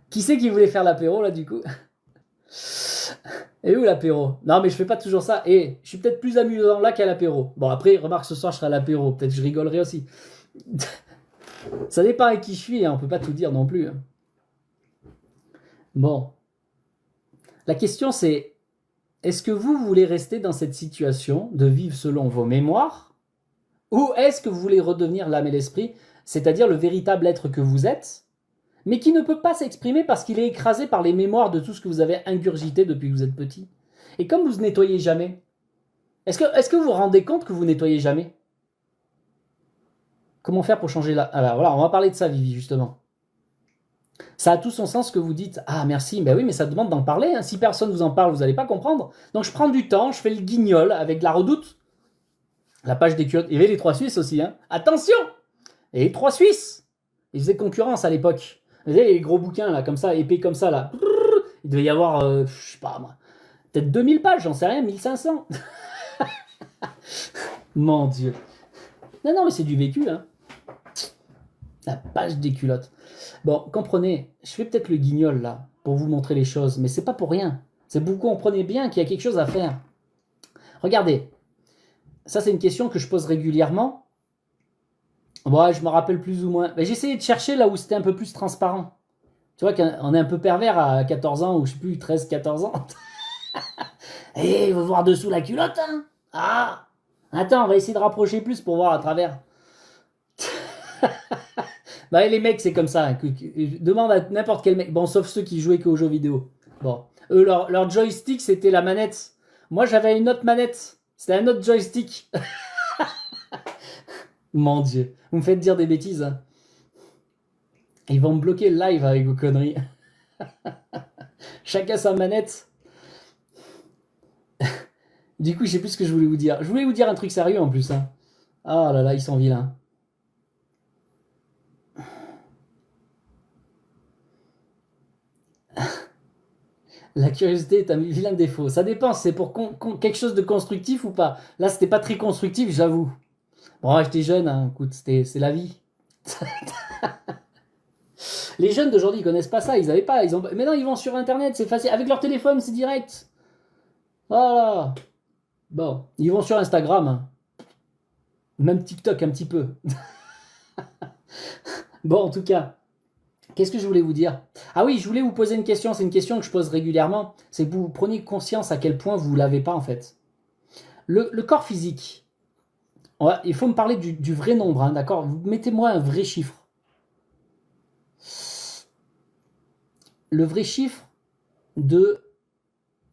Qui c'est qui voulait faire l'apéro là du coup? Et où l'apéro? Non mais je fais pas toujours ça. Et je suis peut-être plus amusant là qu'à l'apéro. Bon après, remarque, ce soir je serai à l'apéro. Peut-être que je rigolerai aussi. Ça dépend avec qui je suis, hein. On peut pas tout dire non plus. Hein. Bon. La question c'est, est-ce que vous voulez rester dans cette situation de vivre selon vos mémoires? Ou est-ce que vous voulez redevenir l'âme et l'esprit, c'est-à-dire le véritable être que vous êtes, mais qui ne peut pas s'exprimer parce qu'il est écrasé par les mémoires de tout ce que vous avez ingurgité depuis que vous êtes petit. Et comme vous ne nettoyez jamais, est-ce que vous vous rendez compte que vous nettoyez jamais? Comment faire pour changer là? Alors voilà, on va parler de ça, Vivi, justement. Ça a tout son sens ce que vous dites. Ah merci, ben oui, mais ça demande d'en parler. Hein. Si personne vous en parle, vous n'allez pas comprendre. Donc je prends du temps, je fais le guignol avec la Redoute. La page des culottes. Il y avait les 3 Suisses aussi. Hein. Attention! Et les 3 Suisses. Ils faisaient concurrence à l'époque. Vous savez, les gros bouquins, là, comme ça, épais comme ça, là. Il devait y avoir, je sais pas moi, peut-être 2000 pages, j'en sais rien, 1500. Mon Dieu. Non, mais c'est du vécu, hein. La page des culottes. Bon, comprenez, je fais peut-être le guignol, là, pour vous montrer les choses, mais c'est pas pour rien. C'est pour que vous compreniez bien qu'il y a quelque chose à faire. Regardez. Ça, c'est une question que je pose régulièrement. Ouais, je me rappelle plus ou moins. Mais j'essayais de chercher là où c'était un peu plus transparent. Tu vois qu'on est un peu pervers à 14 ans, ou je sais plus, 13, 14 ans. Eh, il faut voir dessous la culotte, hein. Ah. Attends, on va essayer de rapprocher plus pour voir à travers. Bah, les mecs, c'est comme ça. Demande à n'importe quel mec. Bon, sauf ceux qui jouaient qu'aux jeux vidéo. Bon, Eux, leur joystick, c'était la manette. Moi, j'avais une autre manette. C'était un autre joystick. Mon Dieu. Vous me faites dire des bêtises. Hein. Ils vont me bloquer le live avec vos conneries. Chacun sa manette. Du coup, je sais plus ce que je voulais vous dire. Je voulais vous dire un truc sérieux en plus. Hein. Oh là là, ils sont vilains. La curiosité est un vilain défaut. Ça dépend, c'est pour quelque chose de constructif ou pas. Là, c'était pas très constructif, j'avoue. Bon, j'étais jeune, hein. Écoute, c'est la vie. Les jeunes d'aujourd'hui, ils connaissent pas ça. Ils avaient pas. Maintenant, ils vont sur Internet, c'est facile. Avec leur téléphone, c'est direct. Voilà. Bon, ils vont sur Instagram. Hein. Même TikTok un petit peu. Bon, en tout cas, qu'est-ce que je voulais vous dire? Ah oui, je voulais vous poser une question. C'est une question que je pose régulièrement. C'est que vous preniez conscience à quel point vous l'avez pas en fait. Le corps physique. Il faut me parler du vrai nombre, hein, d'accord? Mettez-moi un vrai chiffre. Le vrai chiffre de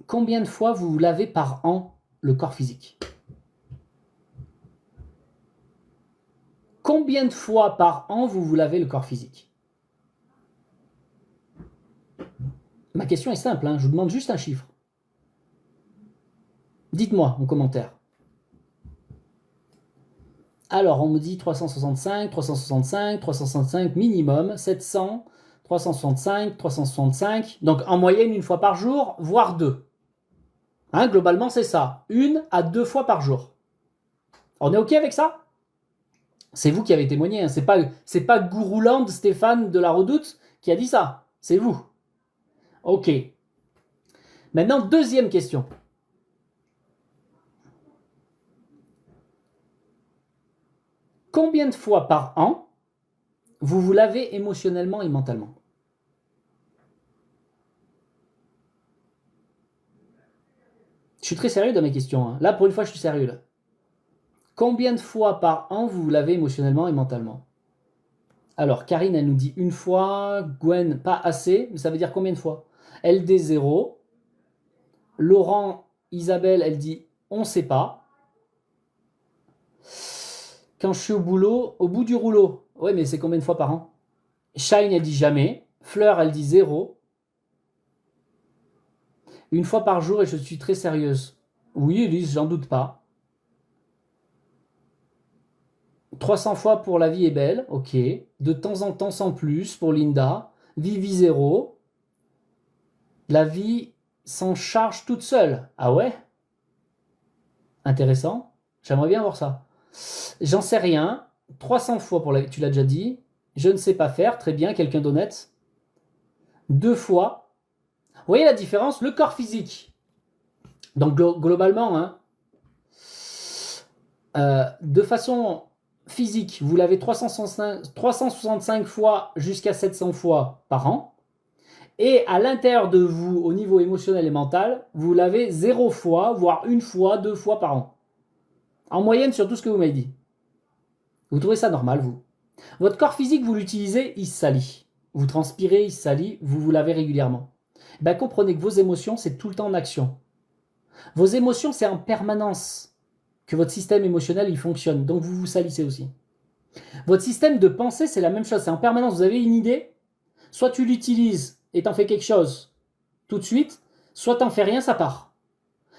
combien de fois vous lavez par an le corps physique. Combien de fois par an vous lavez le corps physique? Ma question est simple, hein, je vous demande juste un chiffre. Dites-moi en commentaire. Alors, on me dit 365, 365, 365 minimum, 700, 365, 365. Donc, en moyenne, une fois par jour, voire deux. Hein, globalement, c'est ça. 1 à 2 fois par jour. On est OK avec ça? C'est vous qui avez témoigné. Hein. C'est pas Gourouland Stéphane de la Redoute qui a dit ça. C'est vous. OK. Maintenant, deuxième question. Combien de fois par an vous vous lavez émotionnellement et mentalement? Je suis très sérieux dans mes questions. Hein. Là, pour une fois, je suis sérieux. Là. Combien de fois par an vous vous lavez émotionnellement et mentalement? Alors, Karine, elle nous dit une fois. Gwen, pas assez. Mais ça veut dire combien de fois? LD 0. Laurent, Isabelle, elle dit on ne sait pas. Quand je suis au bout du rouleau. Ouais, mais c'est combien de fois par an? Shine, elle dit jamais. Fleur, elle dit 0. Une fois par jour et je suis très sérieuse. Oui, Elise, j'en doute pas. 300 fois pour La vie est belle, ok. De temps en temps sans plus pour Linda. Vivi 0. La vie s'en charge toute seule. Ah ouais? Intéressant. J'aimerais bien voir ça. J'en sais rien. 300 fois pour la vie, tu l'as déjà dit. Je ne sais pas faire. Très bien, quelqu'un d'honnête. 2 fois. Vous voyez la différence? Le corps physique. Donc globalement, hein, de façon physique, vous l'avez 365 fois jusqu'à 700 fois par an. Et à l'intérieur de vous, au niveau émotionnel et mental, vous l'avez 0 fois, voire 1 fois, 2 fois par an. En moyenne sur tout ce que vous m'avez dit. Vous trouvez ça normal, vous? Votre corps physique, vous l'utilisez, il se salit. Vous transpirez, il se salit, vous vous lavez régulièrement. Ben, comprenez que vos émotions, c'est tout le temps en action. Vos émotions, c'est en permanence que votre système émotionnel, il fonctionne. Donc, vous vous salissez aussi. Votre système de pensée, c'est la même chose. C'est en permanence. Vous avez une idée, soit tu l'utilises et t'en fais quelque chose tout de suite, soit t'en fais rien, ça part.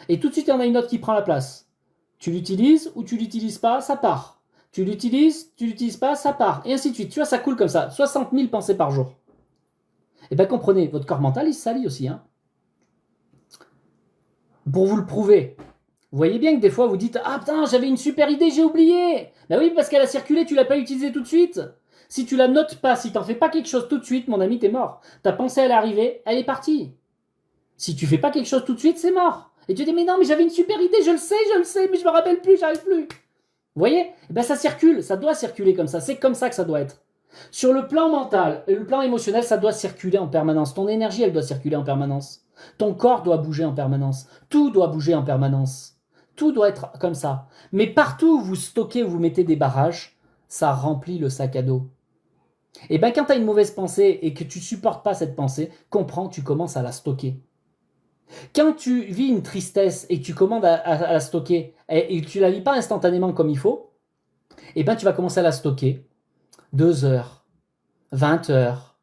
Et tout de suite, il y en a une autre qui prend la place. Tu l'utilises ou tu l'utilises pas, ça part. Tu l'utilises pas, ça part. Et ainsi de suite. Tu vois, ça coule comme ça. 60 000 pensées par jour. Et bien, comprenez, votre corps mental, il se salit aussi. Hein. Pour vous le prouver, vous voyez bien que des fois, vous dites « Ah putain, j'avais une super idée, j'ai oublié !» Ben oui, parce qu'elle a circulé, tu l'as pas utilisée tout de suite. Si tu la notes pas, si t'en fais pas quelque chose tout de suite, mon ami, t'es mort. Ta pensée, elle est arrivée, elle est partie. Si tu fais pas quelque chose tout de suite, c'est mort. Et tu dis « Mais non, mais j'avais une super idée, je le sais, mais je me rappelle plus, j'arrive plus. » Vous voyez? Eh ben ça circule, ça doit circuler comme ça. C'est comme ça que ça doit être. Sur le plan mental et le plan émotionnel, ça doit circuler en permanence. Ton énergie, elle doit circuler en permanence. Ton corps doit bouger en permanence. Tout doit bouger en permanence. Tout doit être comme ça. Mais partout où vous stockez, où vous mettez des barrages, ça remplit le sac à dos. Et bien quand tu as une mauvaise pensée et que tu supportes pas cette pensée, comprends, tu commences à la stocker. Quand tu vis une tristesse et que tu commandes à la stocker et que tu la vis pas instantanément comme il faut, eh ben tu vas commencer à la stocker 2 heures, 20 heures,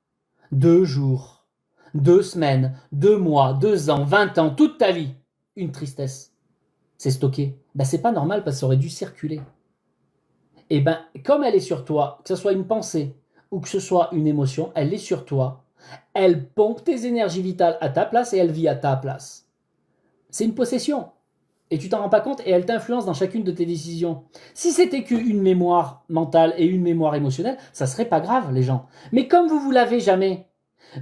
2 jours, 2 semaines, 2 mois, 2 ans, 20 ans, toute ta vie. Une tristesse. C'est stocké. Ben, c'est pas normal parce que ça aurait dû circuler. Et ben, comme elle est sur toi, que ce soit une pensée ou que ce soit une émotion, elle est sur toi. Elle pompe tes énergies vitales à ta place et elle vit à ta place. C'est une possession. Et tu t'en rends pas compte et elle t'influence dans chacune de tes décisions. Si c'était qu'une mémoire mentale et une mémoire émotionnelle, ça serait pas grave, les gens. Mais comme vous l'avez jamais,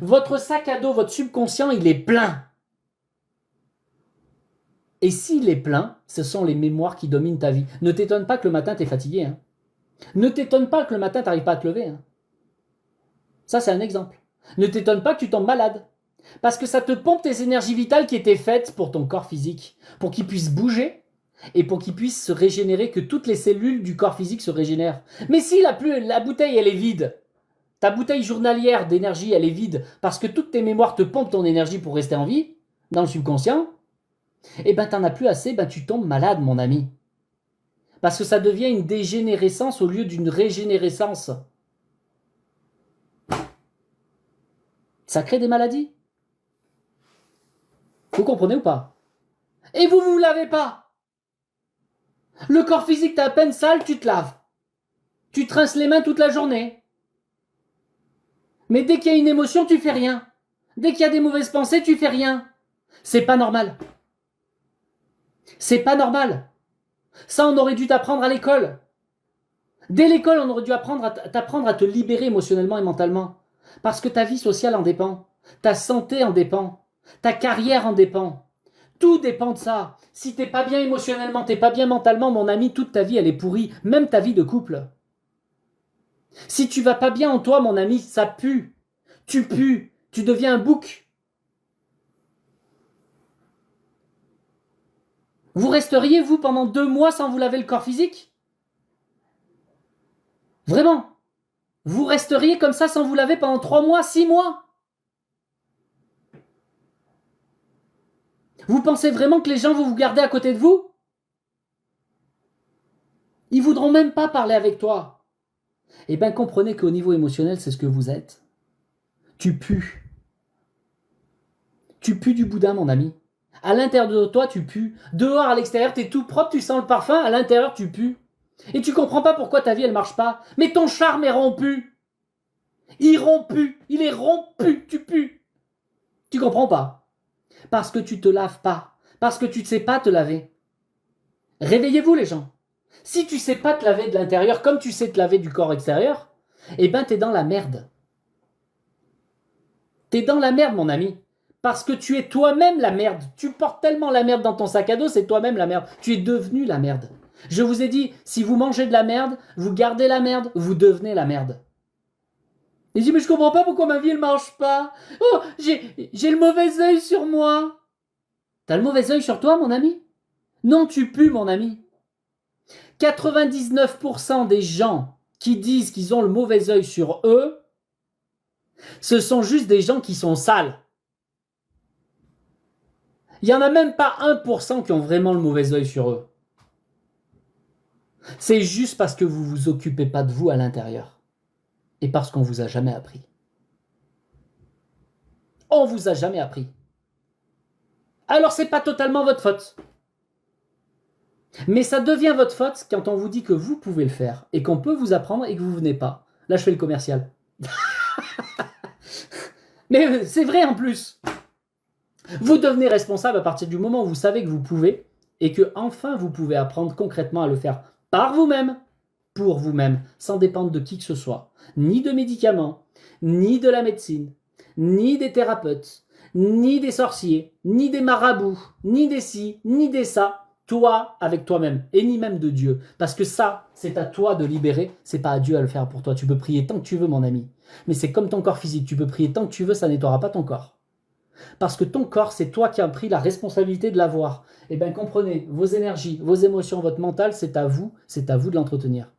votre sac à dos, votre subconscient, il est plein. Et s'il est plein, ce sont les mémoires qui dominent ta vie. Ne t'étonne pas que le matin, tu es fatigué. Hein. Ne t'étonne pas que le matin, tu n'arrives pas à te lever. Hein. Ça, c'est un exemple. Ne t'étonne pas que tu tombes malade. Parce que ça te pompe tes énergies vitales qui étaient faites pour ton corps physique, pour qu'il puisse bouger et pour qu'il puisse se régénérer, que toutes les cellules du corps physique se régénèrent. Mais si la bouteille, elle est vide, ta bouteille journalière d'énergie, elle est vide, parce que toutes tes mémoires te pompent ton énergie pour rester en vie, dans le subconscient, et ben t'en as plus assez, ben tu tombes malade, mon ami. Parce que ça devient une dégénérescence au lieu d'une régénérescence. Ça crée des maladies. Vous comprenez ou pas? Et vous lavez pas. Le corps physique, t'es à peine sale, tu te laves. Tu te rinces les mains toute la journée. Mais dès qu'il y a une émotion, tu fais rien. Dès qu'il y a des mauvaises pensées, tu fais rien. C'est pas normal. C'est pas normal. Ça, on aurait dû t'apprendre à l'école. Dès l'école, on aurait dû t'apprendre à te libérer émotionnellement et mentalement. Parce que ta vie sociale en dépend. Ta santé en dépend. Ta carrière en dépend. Tout dépend de ça. Si t'es pas bien émotionnellement, t'es pas bien mentalement, mon ami, toute ta vie, elle est pourrie. Même ta vie de couple. Si tu vas pas bien en toi, mon ami, ça pue. Tu pues. Tu deviens un bouc. Vous resteriez, vous, pendant 2 mois sans vous laver le corps physique? Vraiment? Vous resteriez comme ça sans vous laver pendant 3 mois, 6 mois? Vous pensez vraiment que les gens vont vous garder à côté de vous? Ils voudront même pas parler avec toi. Eh bien, comprenez qu'au niveau émotionnel, c'est ce que vous êtes. Tu pues. Tu pues du boudin, mon ami. À l'intérieur de toi, tu pues. Dehors, à l'extérieur, t'es tout propre, tu sens le parfum. À l'intérieur, tu pues. Et tu comprends pas pourquoi ta vie, elle marche pas. Mais ton charme est rompu. Il est rompu, tu pues. Tu comprends pas? Parce que tu te laves pas. Parce que tu ne sais pas te laver. Réveillez-vous, les gens. Si tu sais pas te laver de l'intérieur comme tu sais te laver du corps extérieur, eh ben t'es dans la merde. T'es dans la merde, mon ami. Parce que tu es toi-même la merde. Tu portes tellement la merde dans ton sac à dos, c'est toi-même la merde. Tu es devenu la merde. Je vous ai dit, si vous mangez de la merde, vous gardez la merde, vous devenez la merde. Il dit, mais je comprends pas pourquoi ma vie, elle marche pas. Oh, j'ai le mauvais œil sur moi. T'as le mauvais œil sur toi, mon ami? Non, tu pues, mon ami. 99% des gens qui disent qu'ils ont le mauvais œil sur eux, ce sont juste des gens qui sont sales. Il n'y en a même pas 1% qui ont vraiment le mauvais œil sur eux. C'est juste parce que vous ne vous occupez pas de vous à l'intérieur. Et parce qu'on ne vous a jamais appris. On ne vous a jamais appris. Alors c'est pas totalement votre faute. Mais ça devient votre faute quand on vous dit que vous pouvez le faire et qu'on peut vous apprendre et que vous ne venez pas. Là, je fais le commercial. Mais c'est vrai en plus. Vous devenez responsable à partir du moment où vous savez que vous pouvez et que enfin vous pouvez apprendre concrètement à le faire par vous-même, pour vous-même, sans dépendre de qui que ce soit, ni de médicaments, ni de la médecine, ni des thérapeutes, ni des sorciers, ni des marabouts, ni des ci, ni des ça. Toi avec toi-même et ni même de Dieu, parce que ça c'est à toi de libérer, c'est pas à Dieu à le faire pour toi. Tu peux prier tant que tu veux, mon ami, mais c'est comme ton corps physique, tu peux prier tant que tu veux, ça nettoiera pas ton corps. Parce que ton corps, c'est toi qui as pris la responsabilité de l'avoir. Eh bien, comprenez, vos énergies, vos émotions, votre mental, c'est à vous de l'entretenir.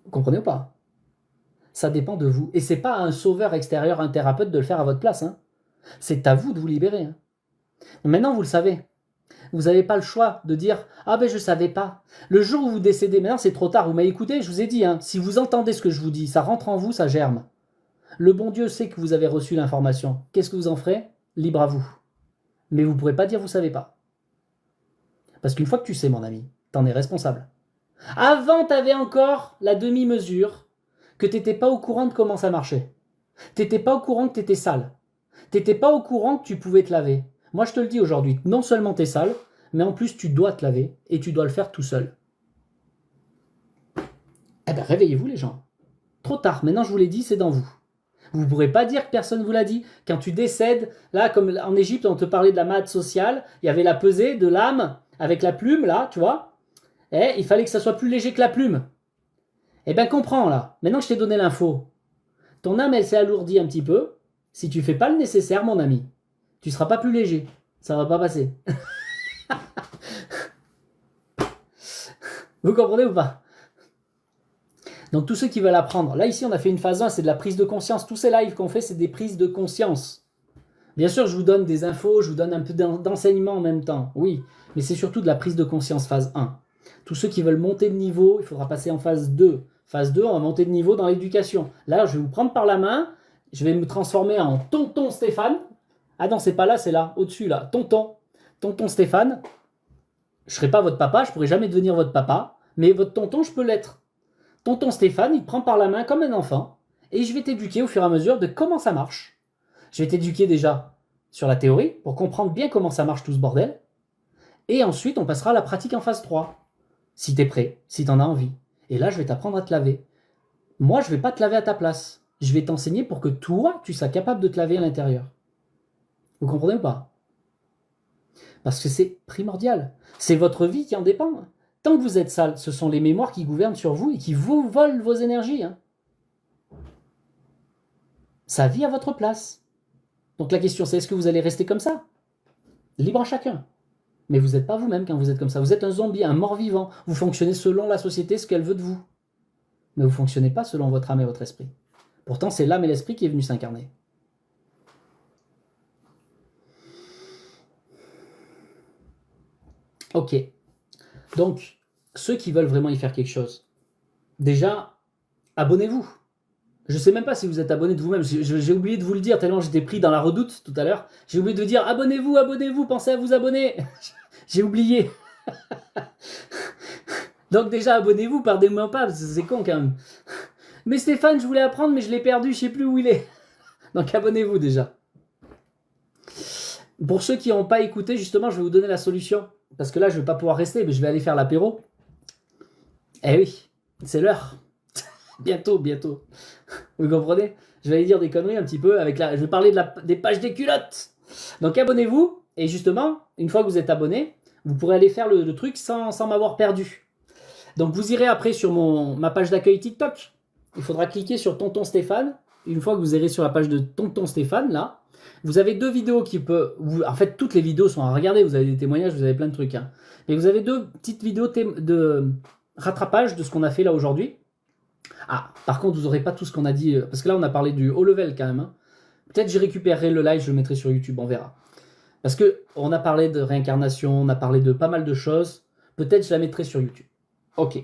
Vous comprenez ou pas? Ça dépend de vous. Et c'est pas un sauveur extérieur, un thérapeute de le faire à votre place. Hein. C'est à vous de vous libérer. Hein. Maintenant, vous le savez. Vous n'avez pas le choix de dire « Ah ben je ne savais pas ». Le jour où vous décédez, maintenant c'est trop tard, vous m'avez écouté, je vous ai dit, hein, si vous entendez ce que je vous dis, ça rentre en vous, ça germe. Le bon Dieu sait que vous avez reçu l'information. Qu'est-ce que vous en ferez? Libre à vous. Mais vous ne pourrez pas dire « vous ne savez pas ». Parce qu'une fois que tu sais, mon ami, t'en es responsable. Avant, tu avais encore la demi-mesure que tu n'étais pas au courant de comment ça marchait. Tu n'étais pas au courant que tu étais sale. Tu n'étais pas au courant que tu pouvais te laver. Moi, je te le dis aujourd'hui, non seulement tu es sale, mais en plus, tu dois te laver et tu dois le faire tout seul. Eh bien, réveillez-vous les gens. Trop tard, maintenant je vous l'ai dit, c'est dans vous. Vous ne pourrez pas dire que personne ne vous l'a dit. Quand tu décèdes, là, comme en Égypte, on te parlait de la maths sociale, il y avait la pesée de l'âme avec la plume, là, tu vois. Et il fallait que ça soit plus léger que la plume. Eh bien, comprends, là. Maintenant que je t'ai donné l'info, ton âme, elle s'est alourdie un petit peu. Si tu fais pas le nécessaire, mon ami, tu seras pas plus léger. Ça va pas passer. Vous comprenez ou pas? Donc tous ceux qui veulent apprendre, là ici on a fait une phase 1, c'est de la prise de conscience. Tous ces lives qu'on fait, c'est des prises de conscience. Bien sûr, je vous donne des infos, je vous donne un peu d'enseignement en même temps, oui, mais c'est surtout de la prise de conscience phase 1. Tous ceux qui veulent monter de niveau, il faudra passer en phase 2. Phase 2, on va monter de niveau dans l'éducation. Là, je vais vous prendre par la main, je vais me transformer en tonton Stéphane. Ah non, c'est pas là, c'est là, au-dessus là, tonton Stéphane. Je ne serai pas votre papa, je ne pourrai jamais devenir votre papa, mais votre tonton, je peux l'être. Tonton Stéphane, il te prend par la main comme un enfant, et je vais t'éduquer au fur et à mesure de comment ça marche. Je vais t'éduquer déjà sur la théorie, pour comprendre bien comment ça marche tout ce bordel, et ensuite on passera à la pratique en phase 3, si tu es prêt, si tu en as envie. Et là, je vais t'apprendre à te laver. Moi, je ne vais pas te laver à ta place. Je vais t'enseigner pour que toi, tu sois capable de te laver à l'intérieur. Vous comprenez ou pas? Parce que c'est primordial. C'est votre vie qui en dépend. Tant que vous êtes sale, ce sont les mémoires qui gouvernent sur vous et qui vous volent vos énergies. Hein. Ça vit à votre place. Donc la question c'est, est-ce que vous allez rester comme ça? Libre à chacun. Mais vous n'êtes pas vous-même quand vous êtes comme ça. Vous êtes un zombie, un mort-vivant. Vous fonctionnez selon la société, ce qu'elle veut de vous. Mais vous ne fonctionnez pas selon votre âme et votre esprit. Pourtant, c'est l'âme et l'esprit qui est venu s'incarner. Ok. Donc, ceux qui veulent vraiment y faire quelque chose, déjà, abonnez-vous. Je ne sais même pas si vous êtes abonné de vous-même. J'ai oublié de vous le dire, tellement j'étais pris dans la redoute tout à l'heure. J'ai oublié de vous dire abonnez-vous, abonnez-vous, pensez à vous abonner. J'ai oublié. Donc déjà, abonnez-vous, pardonnez-moi pas, parce que c'est con quand même. Mais Stéphane, je voulais apprendre, mais je l'ai perdu, je ne sais plus où il est. Donc abonnez-vous déjà. Pour ceux qui n'ont pas écouté, justement, je vais vous donner la solution. Parce que là, je ne vais pas pouvoir rester, mais je vais aller faire l'apéro. Eh oui, c'est l'heure. Bientôt. Vous comprenez? Je vais aller dire des conneries un petit peu. Je vais parler des pages des culottes. Donc abonnez-vous. Et justement, une fois que vous êtes abonné, vous pourrez aller faire le truc sans m'avoir perdu. Donc vous irez après sur ma page d'accueil TikTok. Il faudra cliquer sur Tonton Stéphane. Une fois que vous irez sur la page de Tonton Stéphane, là, vous avez 2 vidéos qui peuvent... En fait, toutes les vidéos sont à regarder. Vous avez des témoignages, vous avez plein de trucs. Hein. Mais vous avez 2 petites vidéos de rattrapage de ce qu'on a fait là aujourd'hui. Ah, par contre, vous n'aurez pas tout ce qu'on a dit. Parce que là, on a parlé du haut level quand même. Hein. Peut-être je récupérerai le live, je le mettrai sur YouTube, on verra. Parce qu'on a parlé de réincarnation, on a parlé de pas mal de choses. Peut-être je la mettrai sur YouTube. Ok.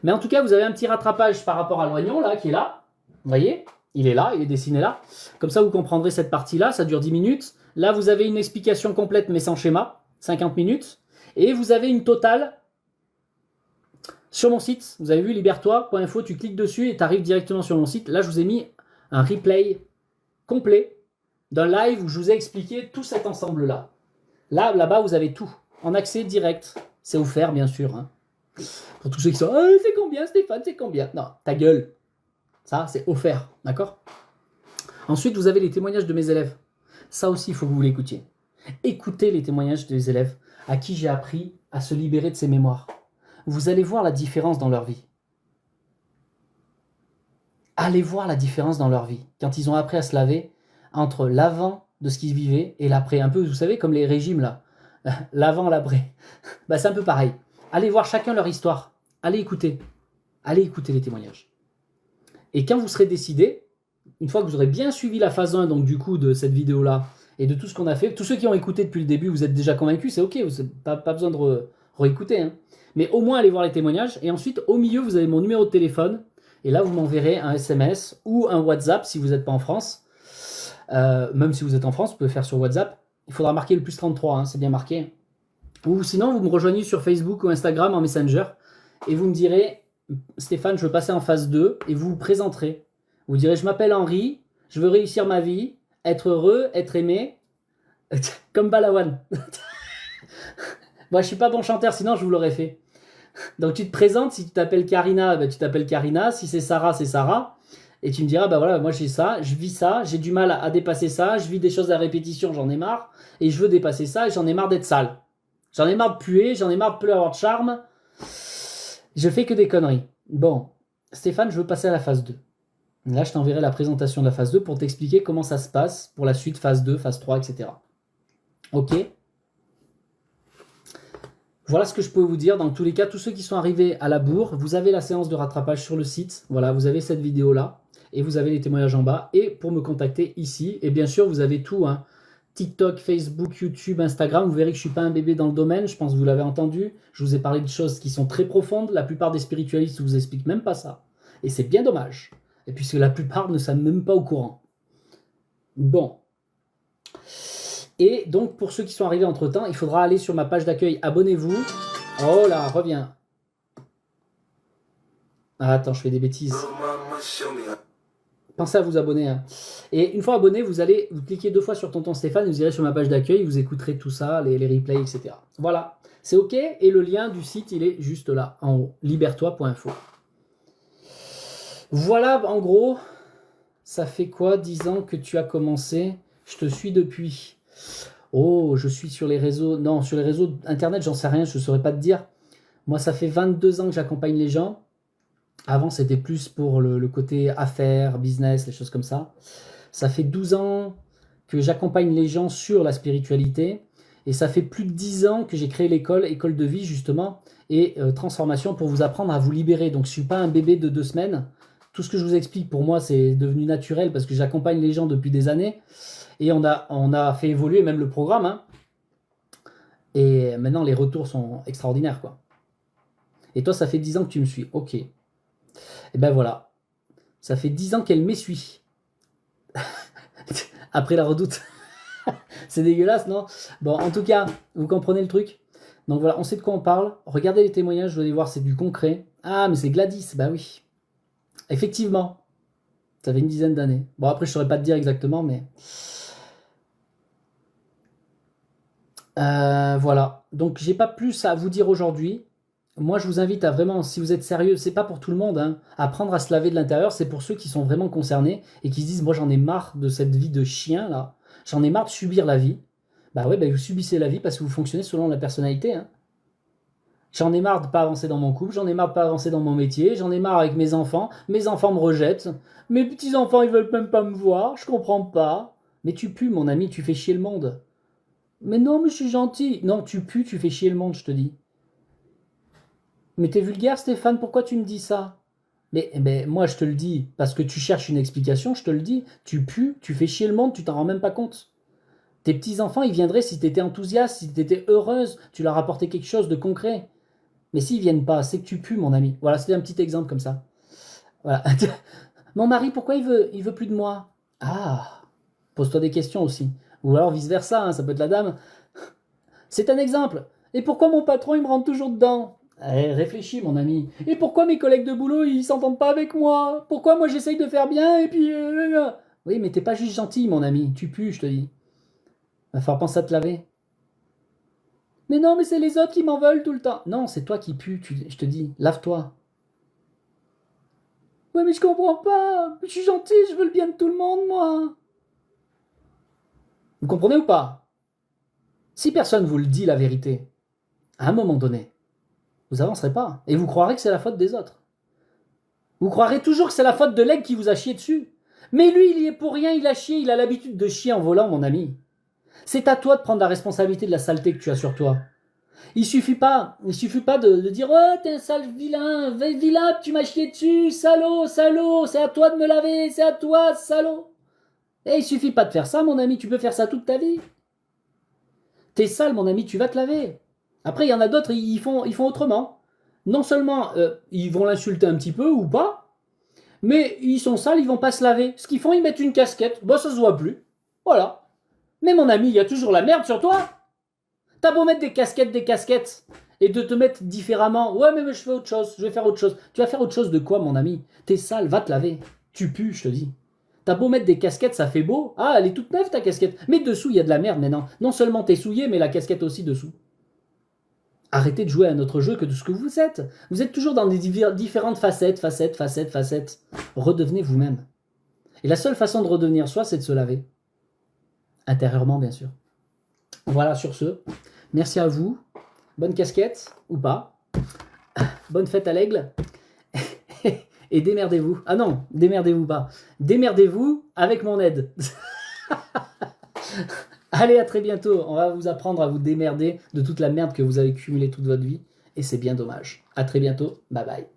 Mais en tout cas, vous avez un petit rattrapage par rapport à l'oignon, là, qui est là. Vous voyez? Il est là, il est dessiné là. Comme ça, vous comprendrez cette partie-là. Ça dure 10 minutes. Là, vous avez une explication complète, mais sans schéma. 50 minutes. Et vous avez une totale sur mon site. Vous avez vu, libère-toi.info. Tu cliques dessus et tu arrives directement sur mon site. Là, je vous ai mis un replay complet d'un live où je vous ai expliqué tout cet ensemble-là. Là-bas, vous avez tout. En accès direct. C'est offert, bien sûr. Hein. Pour tous ceux qui sont « c'est combien, Stéphane, c'est combien ?» Non, ta gueule. Ça, c'est offert, d'accord? Ensuite, vous avez les témoignages de mes élèves. Ça aussi, il faut que vous l'écoutiez. Écoutez les témoignages des élèves à qui j'ai appris à se libérer de ces mémoires. Vous allez voir la différence dans leur vie. Allez voir la différence dans leur vie. Quand ils ont appris à se laver entre l'avant de ce qu'ils vivaient et l'après. Un peu, vous savez, comme les régimes, là. L'avant, l'après. Bah, c'est un peu pareil. Allez voir chacun leur histoire. Allez écouter. Allez écouter les témoignages. Et quand vous serez décidé, une fois que vous aurez bien suivi la phase 1, donc du coup de cette vidéo-là, et de tout ce qu'on a fait. Tous ceux qui ont écouté depuis le début, vous êtes déjà convaincus, c'est ok, pas besoin de réécouter. Hein. Mais au moins allez voir les témoignages. Et ensuite, au milieu, vous avez mon numéro de téléphone. Et là, vous m'enverrez un SMS ou un WhatsApp si vous n'êtes pas en France. Même si vous êtes en France, vous pouvez faire sur WhatsApp. Il faudra marquer le plus 33, hein, c'est bien marqué. Ou sinon, vous me rejoignez sur Facebook ou Instagram en Messenger. Et vous me direz, Stéphane, je veux passer en phase 2. Et vous vous présenterez. Vous direz, je m'appelle Henri, je veux réussir ma vie, être heureux, être aimé. Comme Balawan. Moi, je suis pas bon chanteur, sinon je vous l'aurais fait. Donc tu te présentes, si tu t'appelles Karina, ben, tu t'appelles Karina, si c'est Sarah, c'est Sarah. Et tu me diras, bah voilà, moi j'ai ça, je vis ça, j'ai du mal à dépasser ça, je vis des choses à répétition, j'en ai marre, et je veux dépasser ça, et j'en ai marre d'être sale. J'en ai marre de puer, j'en ai marre de plus avoir de charme. Je fais que des conneries. Bon, Stéphane, je veux passer à la phase 2. Là, je t'enverrai la présentation de la phase 2 pour t'expliquer comment ça se passe pour la suite, phase 2, phase 3, etc. Ok ? Voilà ce que je peux vous dire. Dans tous les cas, tous ceux qui sont arrivés à la bourre, vous avez la séance de rattrapage sur le site. Voilà, vous avez cette vidéo-là et vous avez les témoignages en bas. Et pour me contacter ici, et bien sûr, vous avez tout, hein. TikTok, Facebook, YouTube, Instagram. Vous verrez que je ne suis pas un bébé dans le domaine. Je pense que vous l'avez entendu. Je vous ai parlé de choses qui sont très profondes. La plupart des spiritualistes ne vous expliquent même pas ça. Et c'est bien dommage. Et puisque la plupart ne sont même pas au courant. Bon. Et donc, pour ceux qui sont arrivés entre-temps, il faudra aller sur ma page d'accueil. Abonnez-vous. Oh là, reviens. Ah, attends, je fais des bêtises. Pensez à vous abonner. Hein. Et une fois abonné, vous cliquez 2 fois sur Tonton Stéphane, vous irez sur ma page d'accueil, vous écouterez tout ça, les replays, etc. Voilà, c'est OK. Et le lien du site, il est juste là, en haut, libertoi.info. Voilà, en gros, ça fait quoi, 10 ans que tu as commencé? Je te suis depuis... Oh, je suis sur les réseaux... Non, sur les réseaux Internet, j'en sais rien, je ne saurais pas te dire. Moi, ça fait 22 ans que j'accompagne les gens. Avant, c'était plus pour le côté affaires, business, les choses comme ça. Ça fait 12 ans que j'accompagne les gens sur la spiritualité. Et ça fait plus de 10 ans que j'ai créé école de vie, justement, et transformation pour vous apprendre à vous libérer. Donc, je ne suis pas un bébé de 2 semaines. Tout ce que je vous explique, pour moi, c'est devenu naturel parce que j'accompagne les gens depuis des années. Et on a fait évoluer même le programme. Hein. Et maintenant, les retours sont extraordinaires, quoi. Et toi, ça fait 10 ans que tu me suis. Ok. Et ben voilà. Ça fait 10 ans qu'elle m'essuie. Après la redoute. C'est dégueulasse, non? Bon, en tout cas, vous comprenez le truc? Donc voilà, on sait de quoi on parle. Regardez les témoignages, vous allez voir, c'est du concret. Ah, mais c'est Gladys, bah oui. Effectivement. Ça fait une dizaine d'années. Bon, après, je ne saurais pas te dire exactement, mais... voilà. Donc, j'ai pas plus à vous dire aujourd'hui. Moi, je vous invite à vraiment, si vous êtes sérieux, c'est pas pour tout le monde, hein, apprendre à se laver de l'intérieur, c'est pour ceux qui sont vraiment concernés et qui se disent, moi, j'en ai marre de cette vie de chien, là. J'en ai marre de subir la vie. Bah ouais, bah vous subissez la vie parce que vous fonctionnez selon la personnalité, hein. J'en ai marre de pas avancer dans mon couple, j'en ai marre de pas avancer dans mon métier, j'en ai marre avec mes enfants me rejettent, mes petits-enfants, ils veulent même pas me voir, je comprends pas. Mais tu pues, mon ami, tu fais chier le monde. Mais non, mais je suis gentil. Non, tu pues, tu fais chier le monde, je te dis. Mais t'es vulgaire, Stéphane, pourquoi tu me dis ça? Mais moi, je te le dis, parce que tu cherches une explication, je te le dis. Tu pues, tu fais chier le monde, tu t'en rends même pas compte. Tes petits-enfants, ils viendraient si t'étais enthousiaste, si t'étais heureuse, tu leur apportais quelque chose de concret. Mais s'ils viennent pas, c'est que tu pues, mon ami. Voilà, c'était un petit exemple comme ça. Voilà. Mon mari, pourquoi il veut plus de moi? Ah, pose-toi des questions aussi. Ou alors vice-versa, hein, ça peut être la dame. C'est un exemple. Et pourquoi mon patron, il me rentre toujours dedans? Réfléchis, mon ami. Et pourquoi mes collègues de boulot, ils s'entendent pas avec moi? Pourquoi moi, j'essaye de faire bien et puis... Oui, mais t'es pas juste gentil, mon ami. Tu pues, je te dis. Va falloir penser à te laver. Mais non, mais c'est les autres qui m'en veulent tout le temps. Non, c'est toi qui pues, je te dis. Lave-toi. Ouais, mais je comprends pas. Je suis gentil, je veux le bien de tout le monde, moi. Vous comprenez ou pas? Si personne vous le dit la vérité, à un moment donné, vous avancerez pas. Et vous croirez que c'est la faute des autres. Vous croirez toujours que c'est la faute de l'aigle qui vous a chié dessus. Mais lui, il y est pour rien, il a chié, il a l'habitude de chier en volant, mon ami. C'est à toi de prendre la responsabilité de la saleté que tu as sur toi. Il suffit pas de dire « Oh, t'es un sale vilain, tu m'as chié dessus, salaud, salaud, c'est à toi de me laver, c'est à toi, salaud !» Et il suffit pas de faire ça, mon ami, tu peux faire ça toute ta vie. T'es sale, mon ami, tu vas te laver. Après, il y en a d'autres, ils font autrement. Non seulement ils vont l'insulter un petit peu ou pas, mais ils sont sales, ils vont pas se laver. Ce qu'ils font, ils mettent une casquette. Bah, ça se voit plus. Voilà. Mais mon ami, il y a toujours la merde sur toi. T'as beau mettre des casquettes, et de te mettre différemment. Ouais, mais je fais autre chose, je vais faire autre chose. Tu vas faire autre chose de quoi, mon ami? T'es sale, va te laver. Tu pues, je te dis. T'as beau mettre des casquettes, ça fait beau. Ah, elle est toute neuve, ta casquette. Mais dessous, il y a de la merde maintenant. Non seulement t'es souillé, mais la casquette aussi dessous. Arrêtez de jouer à notre jeu que de ce que vous êtes. Vous êtes toujours dans des différentes facettes. Redevenez vous-même. Et la seule façon de redevenir soi, c'est de se laver. Intérieurement, bien sûr. Voilà, sur ce, merci à vous. Bonne casquette, ou pas. Bonne fête à l'aigle. Et démerdez-vous. Ah non, démerdez-vous pas. Démerdez-vous avec mon aide. Allez, à très bientôt. On va vous apprendre à vous démerder de toute la merde que vous avez cumulée toute votre vie. Et c'est bien dommage. À très bientôt. Bye bye.